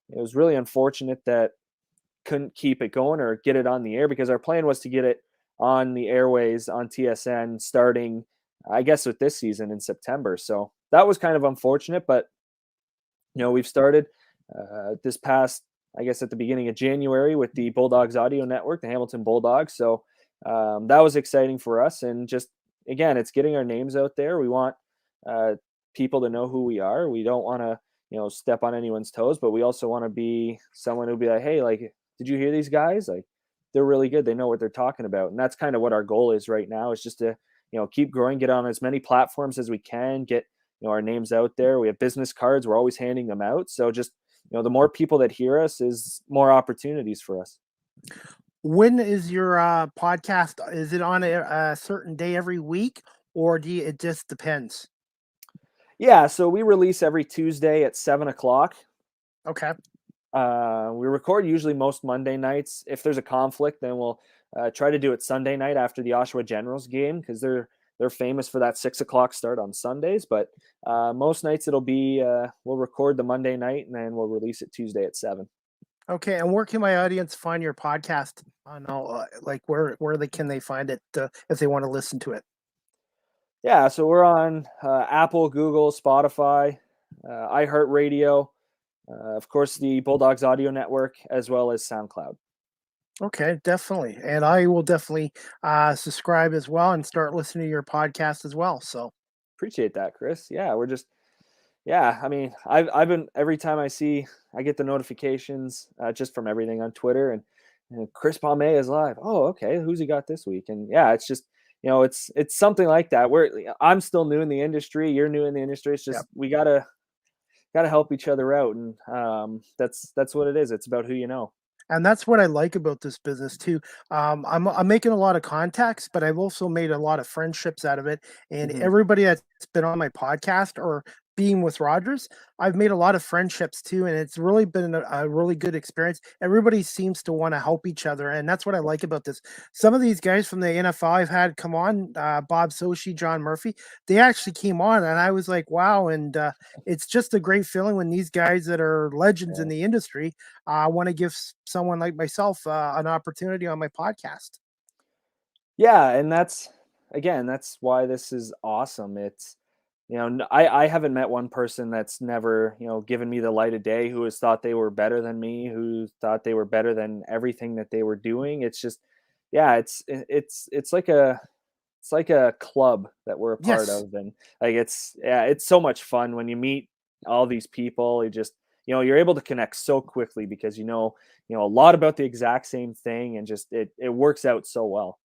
it was really unfortunate that couldn't keep it going or get it on the air, because our plan was to get it on the airways on TSN starting, I guess, with this season in September. So that was kind of unfortunate, but, we've started this past, I guess, at the beginning of January with the Bulldogs Audio Network, the Hamilton Bulldogs. So that was exciting for us. And just, again, it's getting our names out there. We want people to know who we are. We don't want to, step on anyone's toes, but we also want to be someone who'll be like, hey, like, did you hear these guys? Like, they're really good. They know what they're talking about. And that's kind of what our goal is right now, is just to, keep growing, get on as many platforms as we can, get, our names out there. We have business cards. We're always handing them out. So just, the more people that hear us is more opportunities for us. When is your podcast? Is it on a certain day every week, or it just depends? Yeah, so we release every Tuesday at 7:00. Okay. We record usually most Monday nights. If there's a conflict, then we'll try to do it Sunday night after the Oshawa Generals game, because they're famous for that 6:00 start on Sundays. But most nights it'll be we'll record the Monday night, and then we'll release it Tuesday at 7. Okay, and where can my audience find your podcast? On all, like where can they find it if they want to listen to it? Yeah, so we're on Apple, Google, Spotify, iHeartRadio, of course, the Bulldogs Audio Network, as well as SoundCloud. Okay, definitely, and I will definitely subscribe as well and start listening to your podcast as well. So Appreciate that, Chris. Yeah, we're just, yeah. I mean, I've been, every time I get the notifications just from everything on Twitter, and Chris Palme is live. Oh, okay, who's he got this week? And yeah, it's just, it's something like that. Where I'm still new in the industry, you're new in the industry. It's just, we gotta help each other out, and that's what it is. It's about who you know. And that's what I like about this business too. I'm making a lot of contacts, but I've also made a lot of friendships out of it. And Mhm. everybody that's been on my podcast or being with Rogers, I've made a lot of friendships too, and it's really been a really good experience. Everybody seems to want to help each other, and that's what I like about this. Some of these guys from the NFL I've had come on, Bob Soshi, John Murphy, they actually came on, and I was like, wow. And it's just a great feeling when these guys that are legends in the industry want to give someone like myself an opportunity on my podcast. Yeah, and that's why this is awesome. It's I haven't met one person that's never given me the light of day, who has thought they were better than me, who thought they were better than everything that they were doing. It's just, yeah, it's like a club that we're a part Yes. of, and like it's so much fun when you meet all these people. You just you're able to connect so quickly because a lot about the exact same thing, and just it works out so well.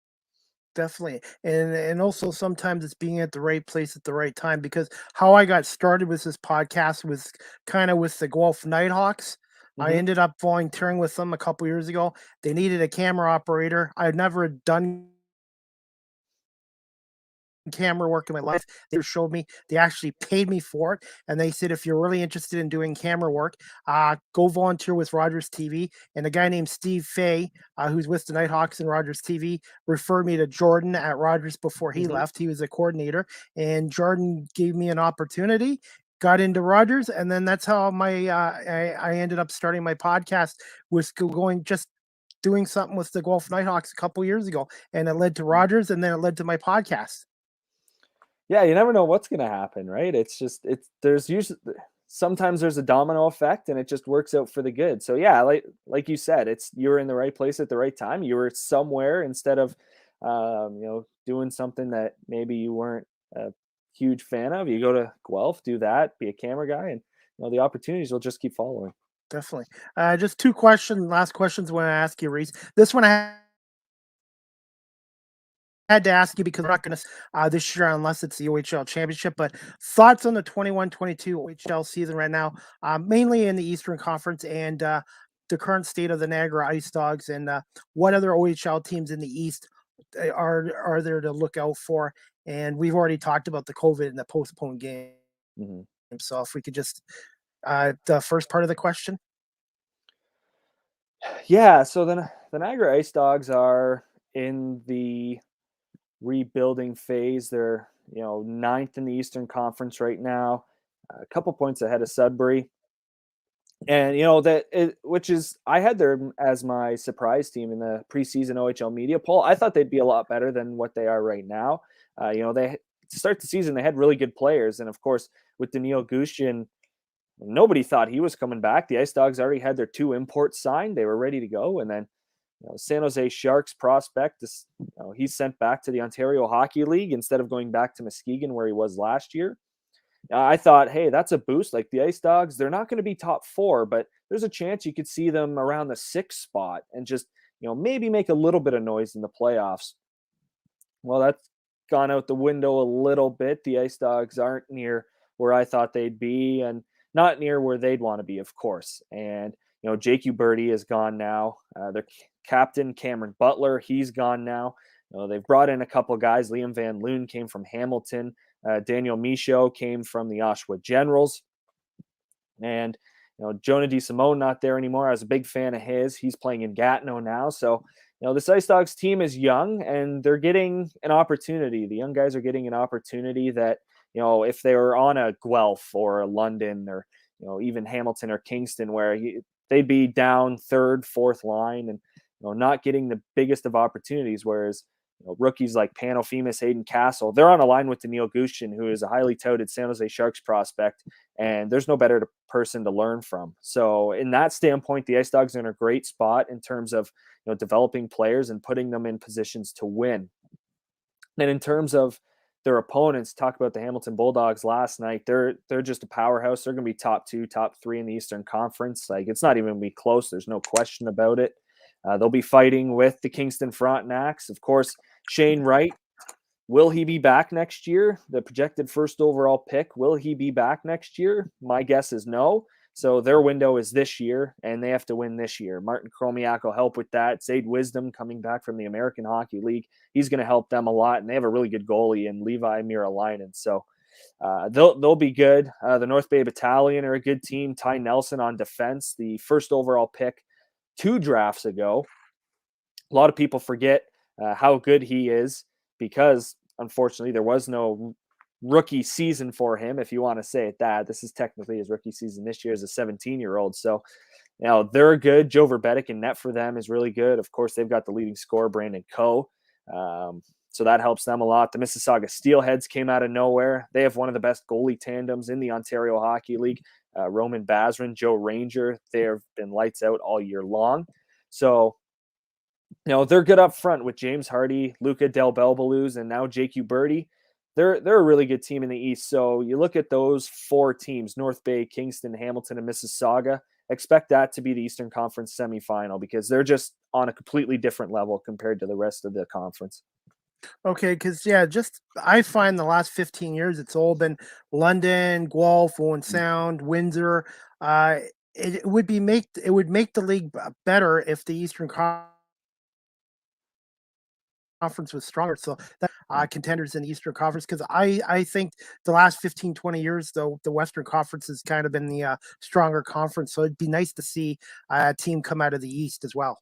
Definitely. And also sometimes it's being at the right place at the right time, because how I got started with this podcast was kind of with the Guelph Nighthawks. I Hmm. ended up volunteering with them a couple years ago. They needed a camera operator. I had never done camera work in my life. They showed me, they actually paid me for it. And they said, if you're really interested in doing camera work, go volunteer with Rogers TV. And a guy named Steve Fay, who's with the Nighthawks and Rogers TV, referred me to Jordan at Rogers before he Hmm. left. He was a coordinator, and Jordan gave me an opportunity, got into Rogers, and then that's how I ended up starting my podcast, was going just doing something with the Guelph Nighthawks a couple years ago, and it led to Rogers, and then it led to my podcast. Yeah, you never know what's going to happen, right? There's usually sometimes there's a domino effect, and it just works out for the good. So yeah, like you said, you're in the right place at the right time. You were somewhere instead of doing something that maybe you weren't a huge fan of. You go to Guelph, do that, be a camera guy, and the opportunities will just keep following. Definitely. Just two questions, last questions I want to ask you, Reece. This one I had to ask you because we're not going to this year unless it's the OHL championship. But thoughts on the 21-22 OHL season right now, mainly in the Eastern Conference, and the current state of the Niagara Ice Dogs, and what other OHL teams in the East are there to look out for? And we've already talked about the COVID and the postponed game. Hmm. So if we could just the first part of the question. Yeah, so then the Niagara Ice Dogs are in the rebuilding phase. They're ninth in the Eastern Conference right now, a couple points ahead of Sudbury, and which is, I had them as my surprise team in the preseason OHL media poll. I thought they'd be a lot better than what they are right now. They, to start the season, they had really good players, and of course with Daniil Gushchin, nobody thought he was coming back. The Ice Dogs already had their 2 imports signed; they were ready to go, and then San Jose Sharks prospect, he's sent back to the Ontario Hockey League instead of going back to Muskegon where he was last year. I thought, hey, that's a boost. Like, the Ice Dogs, they're not going to be top 4, but there's a chance you could see them around the 6th spot and just maybe make a little bit of noise in the playoffs. Well, that's gone out the window a little bit. The Ice Dogs aren't near where I thought they'd be, and not near where they'd want to be, of course. And Jake Uberti is gone now. Their captain, Cameron Butler, he's gone now. They've brought in a couple guys. Liam Van Loon came from Hamilton. Daniel Michaud came from the Oshawa Generals. And Jonah DeSimone not there anymore. I was a big fan of his. He's playing in Gatineau now. So this Ice Dogs team is young, and they're getting an opportunity. The young guys are getting an opportunity that if they were on a Guelph or a London, or even Hamilton or Kingston, where they'd be down 3rd, 4th line, and not getting the biggest of opportunities. Whereas rookies like Panofemis, Hayden Castle, they're on a line with Daniil Gushchin, who is a highly touted San Jose Sharks prospect, and there's no better person to learn from. So in that standpoint, the Ice Dogs are in a great spot in terms of developing players and putting them in positions to win. And in terms of their opponents, talk about the Hamilton Bulldogs last night. They're just a powerhouse. They're going to be top 2, top 3 in the Eastern Conference. Like, it's not even going to be close. There's no question about it. They'll be fighting with the Kingston Frontenacs. Of course, Shane Wright, will he be back next year? The projected 1st overall pick, will he be back next year? My guess is no. So their window is this year, and they have to win this year. Martin Chromiak will help with that. Zaid Wisdom, coming back from the American Hockey League, he's going to help them a lot, and they have a really good goalie in Levi Miralainen. So they'll be good. The North Bay Battalion are a good team. Ty Nelson on defense, the first overall pick 2 drafts ago. A lot of people forget how good he is because, unfortunately, there was no rookie season for him, if you want to say it that. This is technically his rookie season this year as a 17-year-old. So, they're good. Joe Verbetic in net for them is really good. Of course, they've got the leading scorer, Brandon Coe. So that helps them a lot. The Mississauga Steelheads came out of nowhere. They have one of the best goalie tandems in the Ontario Hockey League. Roman Bazrin, Joe Ranger, they've been lights out all year long. So, they're good up front with James Hardy, Luca Del Belbaluz, and now Jake Uberti. They're a really good team in the East. So you look at those 4 teams, North Bay, Kingston, Hamilton, and Mississauga. Expect that to be the Eastern Conference semifinal because they're just on a completely different level compared to the rest of the conference. Okay, because I find the last 15 years it's all been London, Guelph, Owen Sound, Windsor. It would make the league better if the Eastern Conference was stronger. So that contenders in the Eastern Conference, because I think the last 15, 20 years, though, the Western Conference has kind of been the stronger conference. So it'd be nice to see a team come out of the East as well.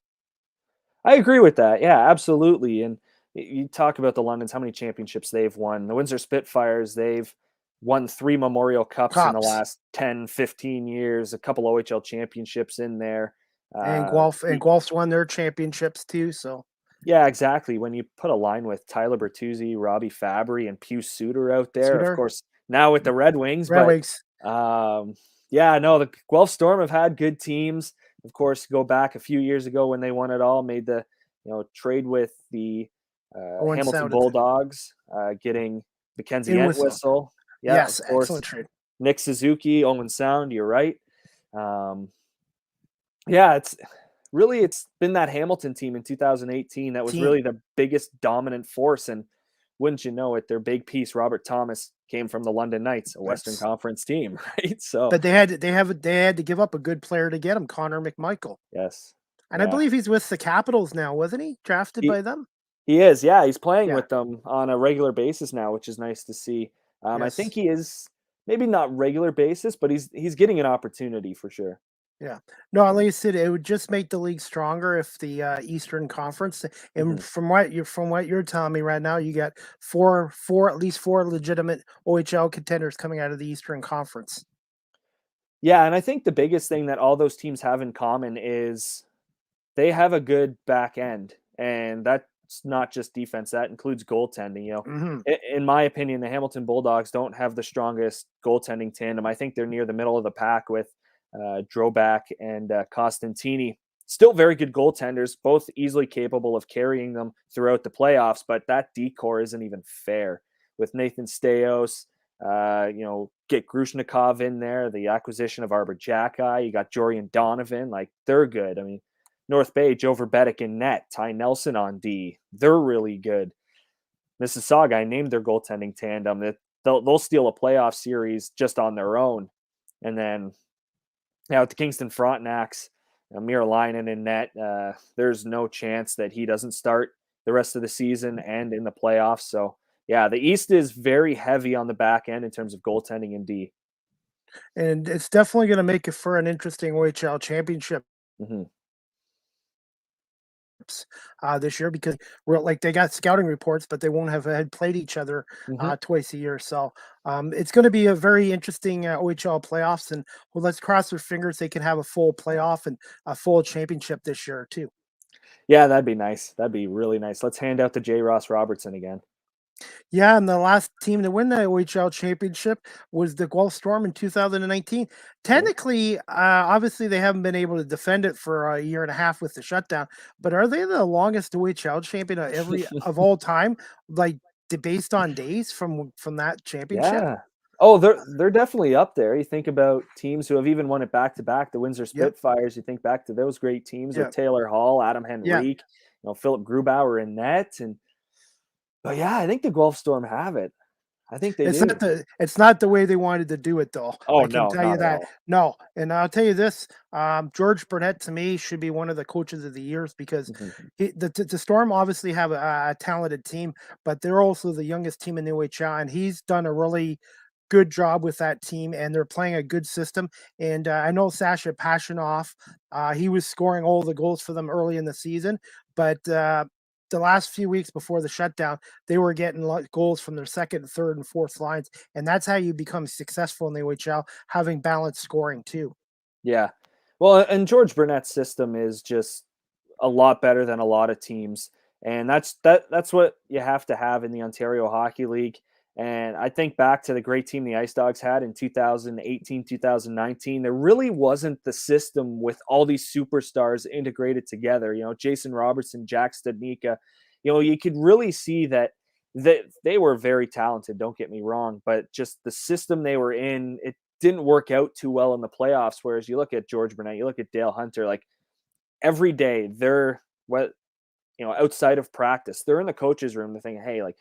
I agree with that. Yeah, absolutely. And you talk about the Londons, how many championships they've won. The Windsor Spitfires, they've won 3 Memorial Cups in the last 10, 15 years, a couple OHL championships in there. And Guelph's won their championships too. So yeah, exactly. When you put a line with Tyler Bertuzzi, Robbie Fabry, and Pius Suter out there, of course, now with the Red Wings. Yeah, no, the Guelph Storm have had good teams. Of course, go back a few years ago when they won it all, made the trade with the Hamilton Bulldogs, getting Mackenzie Entwistle. Yeah, yes, of course, excellent trade. Nick Suzuki, Owen Sound. You're right. Yeah, it's been that Hamilton team in 2018 that was really the biggest dominant force. And wouldn't you know it, their big piece, Robert Thomas, came from the London Knights, a Western Conference team, right? So, but they had to give up a good player to get him, Connor McMichael. Yes, and I believe he's with the Capitals now, wasn't he? Drafted by them. He is, yeah. He's playing with them on a regular basis now, which is nice to see. I think he is maybe not regular basis, but he's getting an opportunity for sure. Yeah, no, at least it would just make the league stronger if the Eastern Conference. And from what you're telling me right now, you got at least four legitimate OHL contenders coming out of the Eastern Conference. Yeah, and I think the biggest thing that all those teams have in common is they have a good back end, and that's not just defense. That includes goaltending. In my opinion, the Hamilton Bulldogs don't have the strongest goaltending tandem. I think they're near the middle of the pack with Drobak and Costantini. Still very good goaltenders, both easily capable of carrying them throughout the playoffs, but that D-core isn't even fair. With Nathan Staios, get Grushnikov in there, the acquisition of Arbor Jacki, you got Jorian Donovan, they're good. I mean, North Bay, Joe Verbetic in net, Ty Nelson on D, they're really good. Mississauga, I named their goaltending tandem. They'll steal a playoff series just on their own. And then now with the Kingston Frontenacs, Miralainen in net, there's no chance that he doesn't start the rest of the season and in the playoffs. So, yeah, the East is very heavy on the back end in terms of goaltending and D. And it's definitely going to make it for an interesting OHL championship this year, because they got scouting reports, but they won't have had played each other twice a year. So it's going to be a very interesting OHL playoffs, and let's cross our fingers they can have a full playoff and a full championship this year too. Yeah, that'd be nice. That'd be really nice. Let's hand out to J. Ross Robertson again. Yeah, and the last team to win the OHL championship was the Guelph Storm in 2019. Technically, obviously, they haven't been able to defend it for a year and a half with the shutdown. But are they the longest OHL champion of all time? Based on days from that championship? Yeah. Oh, they're definitely up there. You think about teams who have even won it back to back. The Windsor Spitfires. You think back to those great teams with Taylor Hall, Adam Henrique, Philip Grubauer in net, but yeah, I think the Guelph Storm have it. I think they It's do. it's not the way they wanted to do it though. Oh I can no, tell you not at that. all. No, and I'll tell you this: George Burnett to me should be one of the coaches of the years because Mhm. the Storm obviously have a talented team, but they're also the youngest team in the OHL, and he's done a really good job with that team, and they're playing a good system. And I know Sasha Pashinoff, he was scoring all the goals for them early in the season, but the last few weeks before the shutdown, they were getting goals from their second, third, and fourth lines, and that's how you become successful in the OHL, having balanced scoring too. Yeah. Well, and George Burnett's system is just a lot better than a lot of teams. And that's what you have to have in the Ontario Hockey League. And I think back to the great team the Ice Dogs had in 2018, 2019. There really wasn't the system with all these superstars integrated together. You know, Jason Robertson, Jack Studnicka. You know, you could really see that they were very talented, don't get me wrong, but just the system they were in, it didn't work out too well in the playoffs. Whereas you look at George Burnett, you look at Dale Hunter, like every day they're outside of practice, they're in the coach's room. They're thinking, hey, like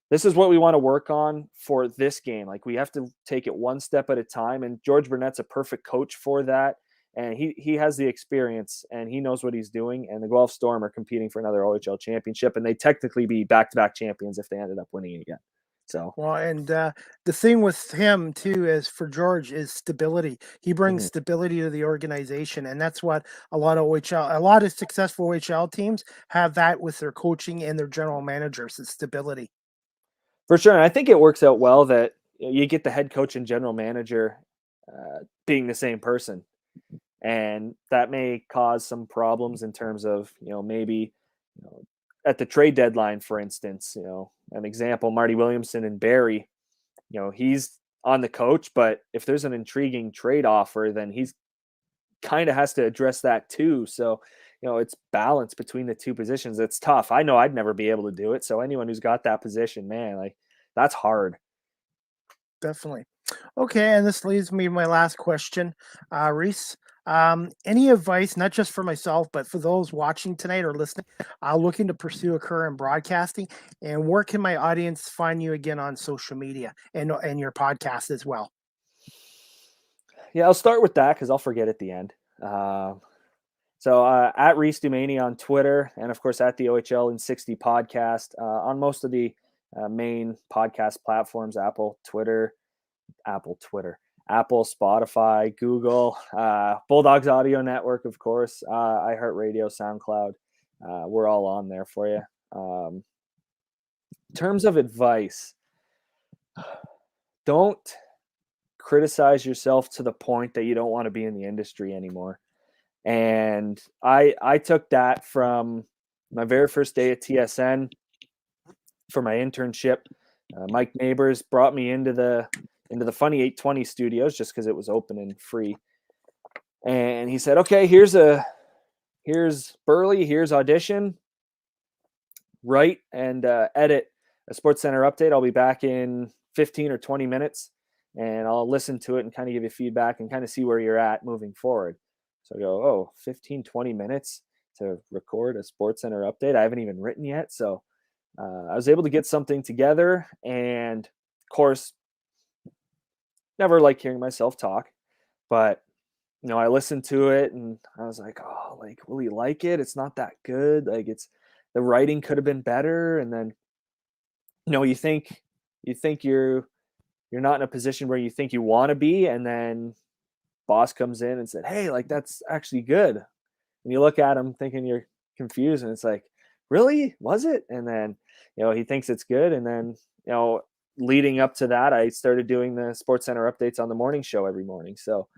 this is what we want to work on for this game. Like we have to take it one step at a time. And George Burnett's a perfect coach for that. And he has the experience and he knows what he's doing. And the Guelph Storm are competing for another OHL championship, and they technically be back-to-back champions if they ended up winning it again. So, Well, and the thing with him too is for George is stability. He brings mhm. stability to the organization, and that's what a lot of successful OHL teams have that with their coaching and their general managers. It's stability. For sure. And I think it works out well that you get the head coach and general manager being the same person. And that may cause some problems in terms of, maybe at the trade deadline, for instance, an example, Marty Williamson and Barry, he's on the coach, but if there's an intriguing trade offer, then he's kind of has to address that too. So, it's balance between the two positions. It's tough. I know I'd never be able to do it. So anyone who's got that position, man, like that's hard. Definitely. Okay, and this leads me to my last question, Reese. Any advice, not just for myself, but for those watching tonight or listening, looking to pursue a career in broadcasting? And where can my audience find you again on social media and your podcast as well? Yeah, I'll start with that because I'll forget at the end. So at Reece Doumani on Twitter, and of course at the OHL in 60 podcast on most of the main podcast platforms: Apple, Spotify, Google, Bulldogs Audio Network, of course, iHeartRadio, SoundCloud. We're all on there for you. In terms of advice, don't criticize yourself to the point that you don't want to be in the industry anymore. And I took that from my very first day at TSN for my internship. Mike Neighbors brought me into the Funny 820 studios just because it was open and free. And he said, okay, here's Burley, here's audition, write and edit a SportsCenter update. I'll be back in 15 or 20 minutes and I'll listen to it and kind of give you feedback and kind of see where you're at moving forward. So I go, 15, 20 minutes to record a SportsCenter update. I haven't even written yet. So I was able to get something together, and of course, never like hearing myself talk, but I listened to it and I was like, oh, like, will he like it? It's not that good. Like the writing could have been better. And then, you think you're not in a position where you think you want to be. And then boss comes in and said, hey, like, that's actually good. And you look at him thinking you're confused and it's like, really? Was it? And then, he thinks it's good. And then, leading up to that, I started doing the SportsCenter updates on the morning show every morning. So,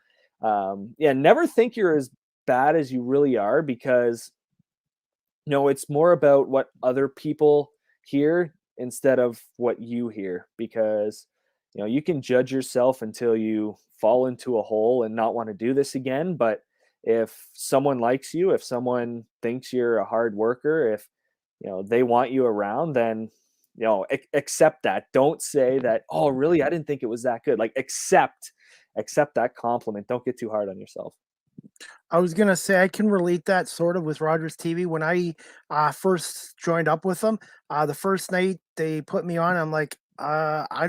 never think you're as bad as you really are, because, it's more about what other people hear instead of what you hear, because, you can judge yourself until you fall into a hole and not want to do this again. But if someone likes you, if someone thinks you're a hard worker, if, they want you around, then, accept that. Don't say that, oh, really? I didn't think it was that good. Like accept that compliment. Don't get too hard on yourself. I was gonna say I can relate that sort of with Rogers TV. When I first joined up with them, the first night they put me on, I'm like, I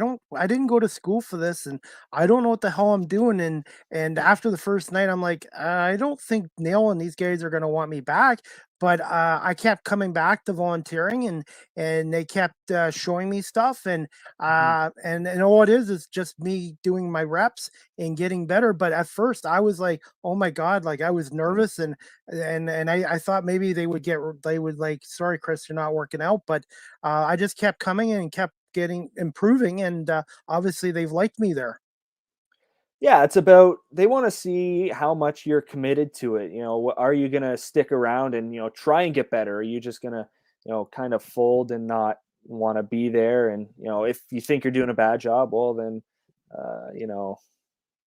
didn't go to school for this, and I don't know what the hell I'm doing. And after the first night, I'm like, I don't think Neil and these guys are gonna want me back. But I kept coming back to volunteering, and they kept showing me stuff, Mhm. and all it is just me doing my reps and getting better. But at first, I was like, oh my god, like I was Yeah. nervous, and I thought maybe they would like, sorry, Chris, you're not working out. But I just kept coming and kept getting improving, and obviously they've liked me there. Yeah, it's about they want to see how much you're committed to it. Are you going to stick around and, try and get better? Are you just going to, kind of fold and not want to be there? And, if you think you're doing a bad job, well, then, uh, you know,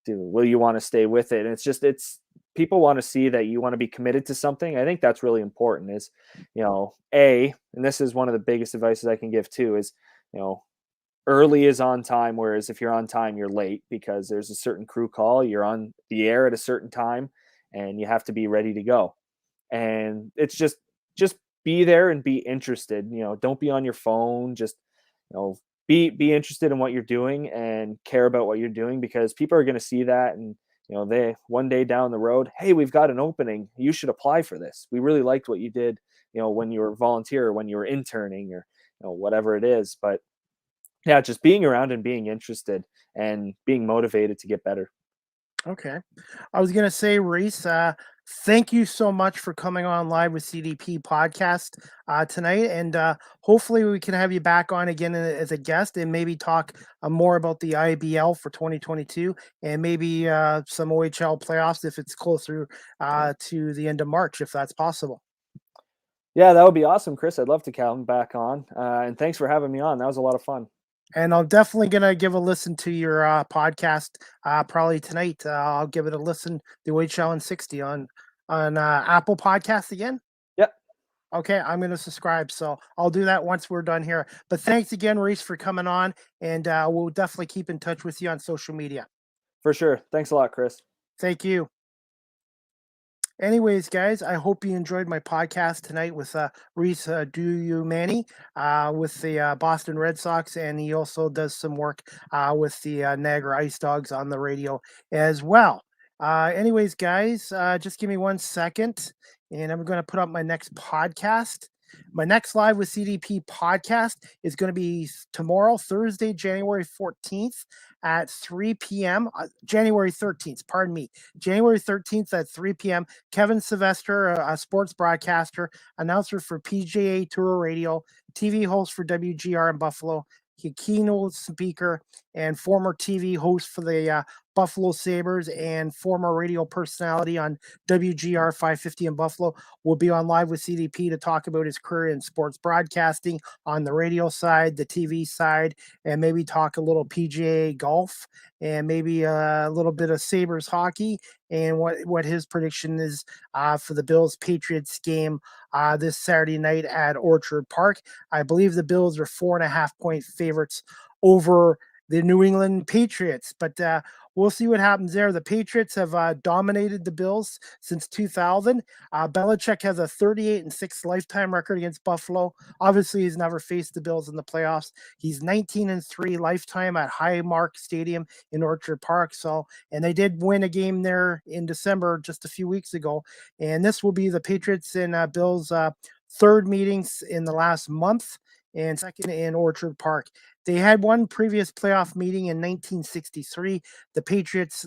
will you want to stay with it? And it's people want to see that you want to be committed to something. I think that's really important is, and this is one of the biggest advices I can give too is, you know, early is on time, whereas if you're on time, you're late because there's a certain crew call. You're on the air at a certain time, and you have to be ready to go. And it's just be there and be interested. Don't be on your phone. Just be interested in what you're doing and care about what you're doing because people are going to see that and they one day down the road, hey, we've got an opening. You should apply for this. We really liked what you did. When you were volunteer, or when you were interning, or whatever it is. But yeah, just being around and being interested and being motivated to get better. Okay. I was going to say, Reese, thank you so much for coming on live with CDP podcast tonight. And hopefully we can have you back on again as a guest and maybe talk more about the IBL for 2022 and maybe some OHL playoffs if it's closer to the end of March, if that's possible. Yeah, that would be awesome, Chris. I'd love to come back on. And thanks for having me on. That was a lot of fun. And I'm definitely gonna give a listen to your podcast probably tonight. I'll give it a listen. The OHL and 60 on Apple Podcasts again. Yep, Okay, I'm gonna subscribe, so I'll do that once we're done here. But thanks again, Reese, for coming on, and we'll definitely keep in touch with you on social media. for sure. Thanks a lot, Chris. Thank you. Anyways, guys, I hope you enjoyed my podcast tonight with Reece Doumani with the Boston Red Sox, and he also does some work with the Niagara Ice Dogs on the radio as well. Anyways, guys, just give me 1 second, and I'm going to put up my next podcast. My next live with CDP podcast is going to be tomorrow, Thursday, January 14th at 3 p.m. January 13th, pardon me, January 13th at 3 p.m. Kevin Sylvester, a sports broadcaster, announcer for PGA Tour Radio, TV host for WGR in Buffalo, keynote speaker, and former TV host for the Buffalo Sabres and former radio personality on WGR 550 in Buffalo, will be on live with CDP to talk about his career in sports broadcasting on the radio side, the TV side, and maybe talk a little PGA golf and maybe a little bit of Sabres hockey and what his prediction is for the Bills Patriots game this Saturday night at Orchard Park. I believe the Bills are 4.5-point favorites over the New England Patriots, but we'll see what happens there. The Patriots have dominated the Bills since 2000. Belichick has a 38-6 lifetime record against Buffalo. Obviously, he's never faced the Bills in the playoffs. He's 19-3 lifetime at Highmark Stadium in Orchard Park. So, and they did win a game there in December just a few weeks ago. And this will be the Patriots and Bills third meetings in the last month and second in Orchard Park. They had one previous playoff meeting in 1963. The Patriots,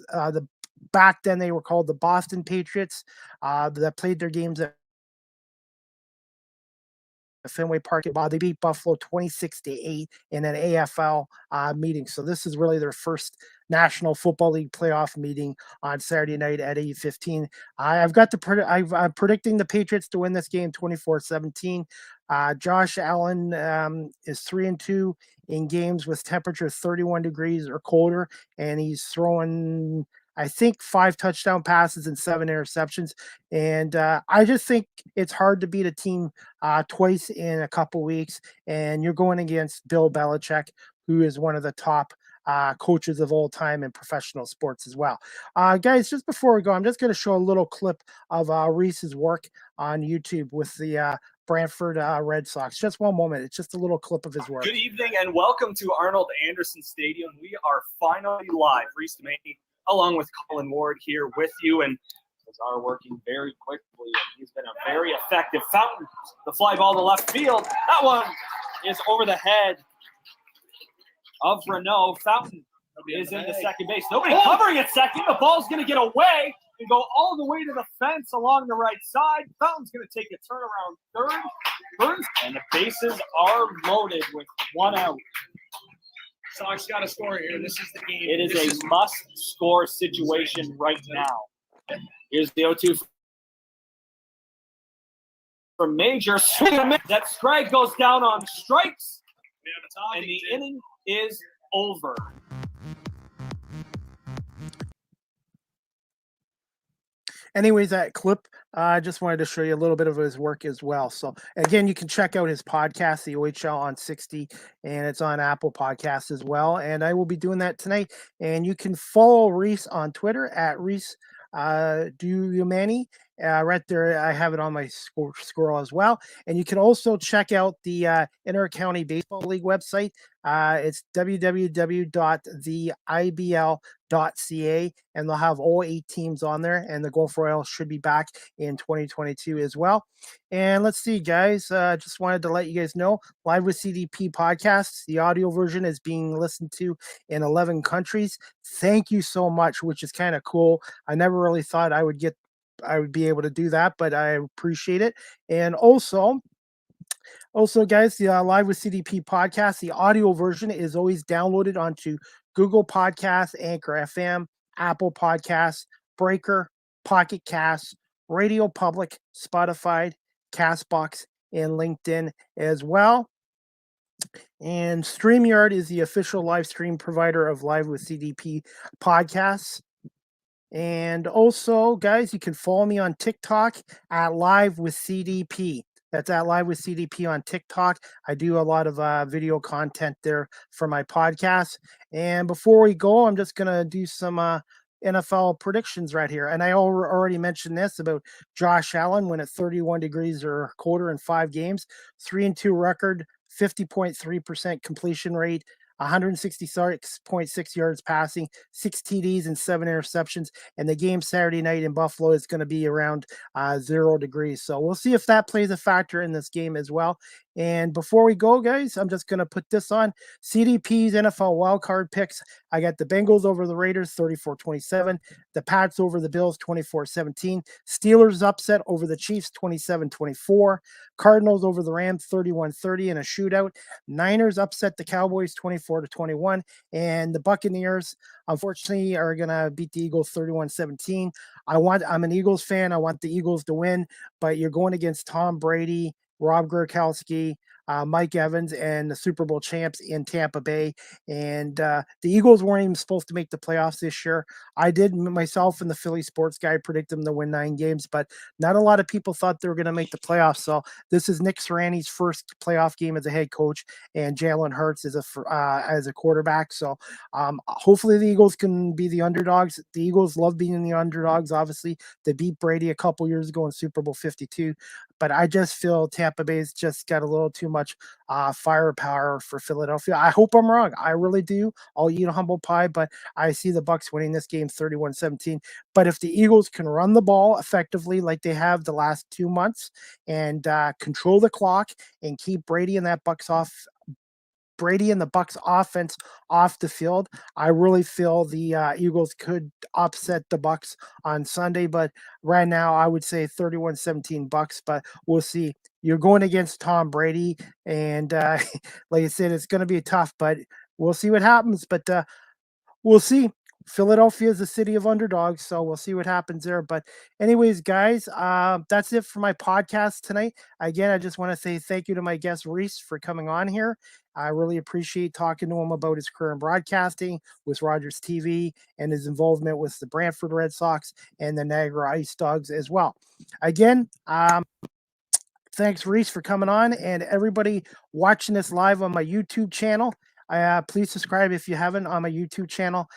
back then they were called the Boston Patriots, that played their games at Fenway Park. They beat Buffalo 26-8 in an AFL meeting. So this is really their first National Football League playoff meeting on Saturday night at 8:15. I'm predicting the Patriots to win this game 24-17. Josh Allen is 3-2 in games with temperature 31 degrees or colder, and he's throwing, I think, 5 touchdown passes and 7 interceptions. And I just think it's hard to beat a team twice in a couple weeks, and you're going against Bill Belichick, who is one of the top coaches of all time in professional sports as well. Guys, just before we go, I'm just going to show a little clip of Reese's work on YouTube with the Brantford Red Sox. Just one moment. It's just a little clip of his work. Good evening and welcome to Arnold Anderson Stadium. We are finally live. Reece Doumani, along with Colin Ward, here with you, and are working very quickly. And he's been a very effective fountain. The fly ball to left field. That one is over the head of Renault. Fountain is into second base. Nobody covering at second. The ball's going to get away and go all the way to the fence along the right side. Fountain's going to take a turnaround third. Burns, and the bases are loaded with one out. Sox got to score here. This is the game. It is a must-score situation right now. Here's the 0-2 from Major. That strike goes down on strikes, and the inning is over. Anyways, that clip, I just wanted to show you a little bit of his work as well. So again, you can check out his podcast, the OHL on 60, and it's on Apple Podcasts as well. And I will be doing that tonight. And you can follow Reece on Twitter at Reece Doumani. Right there, I have it on my scroll as well. And you can also check out the Inter-County Baseball League website. It's www.theibl.ca, and they'll have all 8 teams on there, and the Gulf Royals should be back in 2022 as well. And let's see, guys, just wanted to let you guys know, Live with CDP podcasts, the audio version is being listened to in 11 countries. Thank you so much, which is kind of cool. I never really thought I would be able to do that, but I appreciate it. And also, guys, the Live with CDP podcast, the audio version is always downloaded onto Google Podcasts, Anchor FM, Apple Podcasts, Breaker, Pocket Casts, Radio Public, Spotify, Castbox, and LinkedIn as well. And StreamYard is the official live stream provider of Live with CDP podcasts. And also, guys, you can follow me on TikTok at Live with CDP. That's at Live with CDP on TikTok. I do a lot of video content there for my podcast. And before we go, I'm just going to do some NFL predictions right here. And I already mentioned this about Josh Allen when at 31 degrees or colder in 5 games, 3-2 record, 50.3% completion rate, 166.6 yards passing, 6 TDs and 7 interceptions. And the game Saturday night in Buffalo is going to be around 0 degrees. So we'll see if that plays a factor in this game as well. And before we go, guys, I'm just going to put this on CDP's NFL wildcard picks. I got the Bengals over the Raiders 34-27, the Pats over the Bills 24-17, Steelers upset over the Chiefs 27-24, Cardinals over the Rams 31-30 in a shootout, Niners upset the Cowboys 24-21, and the Buccaneers unfortunately are going to beat the Eagles 31-17. I'm an Eagles fan. I want the Eagles to win, but you're going against Tom Brady, Rob Gronkowski, Mike Evans, and the Super Bowl champs in Tampa Bay. And the Eagles weren't even supposed to make the playoffs this year. I did myself and the Philly sports guy predict them to win 9 games, but not a lot of people thought they were going to make the playoffs. So this is Nick Sirianni's first playoff game as a head coach, and Jalen Hurts as a quarterback. So hopefully the Eagles can be the underdogs. The Eagles love being the underdogs, obviously. They beat Brady a couple years ago in Super Bowl 52. But I just feel Tampa Bay's just got a little too much firepower for Philadelphia. I hope I'm wrong. I really do. I'll eat a humble pie, but I see the Bucs winning this game 31-17. But if the Eagles can run the ball effectively like they have the last 2 months and control the clock and keep Brady and the Bucs offense off the field, I really feel the Eagles could upset the Bucs on Sunday. But right now, I would say 31-17 Bucs, but we'll see. You're going against Tom Brady, and like I said, it's going to be tough, but we'll see what happens. But we'll see. Philadelphia is a city of underdogs, so we'll see what happens there. But anyways, guys, that's it for my podcast tonight. Again, I just want to say thank you to my guest, Reece, for coming on here. I really appreciate talking to him about his career in broadcasting with Rogers TV and his involvement with the Brantford Red Sox and the Niagara Ice Dogs as well. Again, thanks, Reece, for coming on, and everybody watching this live on my YouTube channel. Please subscribe if you haven't on my YouTube channel.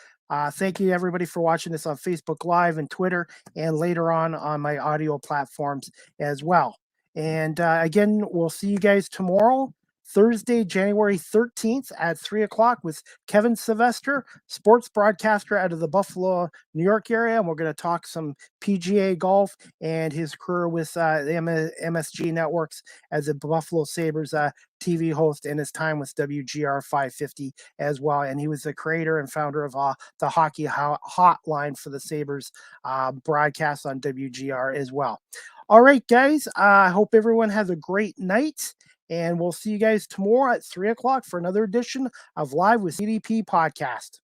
Thank you, everybody, for watching this on Facebook Live and Twitter, and later on my audio platforms as well. And again, we'll see you guys tomorrow, Thursday, January 13th at 3 o'clock with Kevin Sylvester, sports broadcaster out of the Buffalo, New York area. And we're going to talk some PGA golf and his career with the MSG Networks as a Buffalo Sabres TV host and his time with WGR 550 as well. And he was the creator and founder of the Hockey Hotline for the Sabres broadcast on WGR as well. All right, guys. I hope everyone has a great night. And we'll see you guys tomorrow at 3 o'clock for another edition of Live with CDP podcast.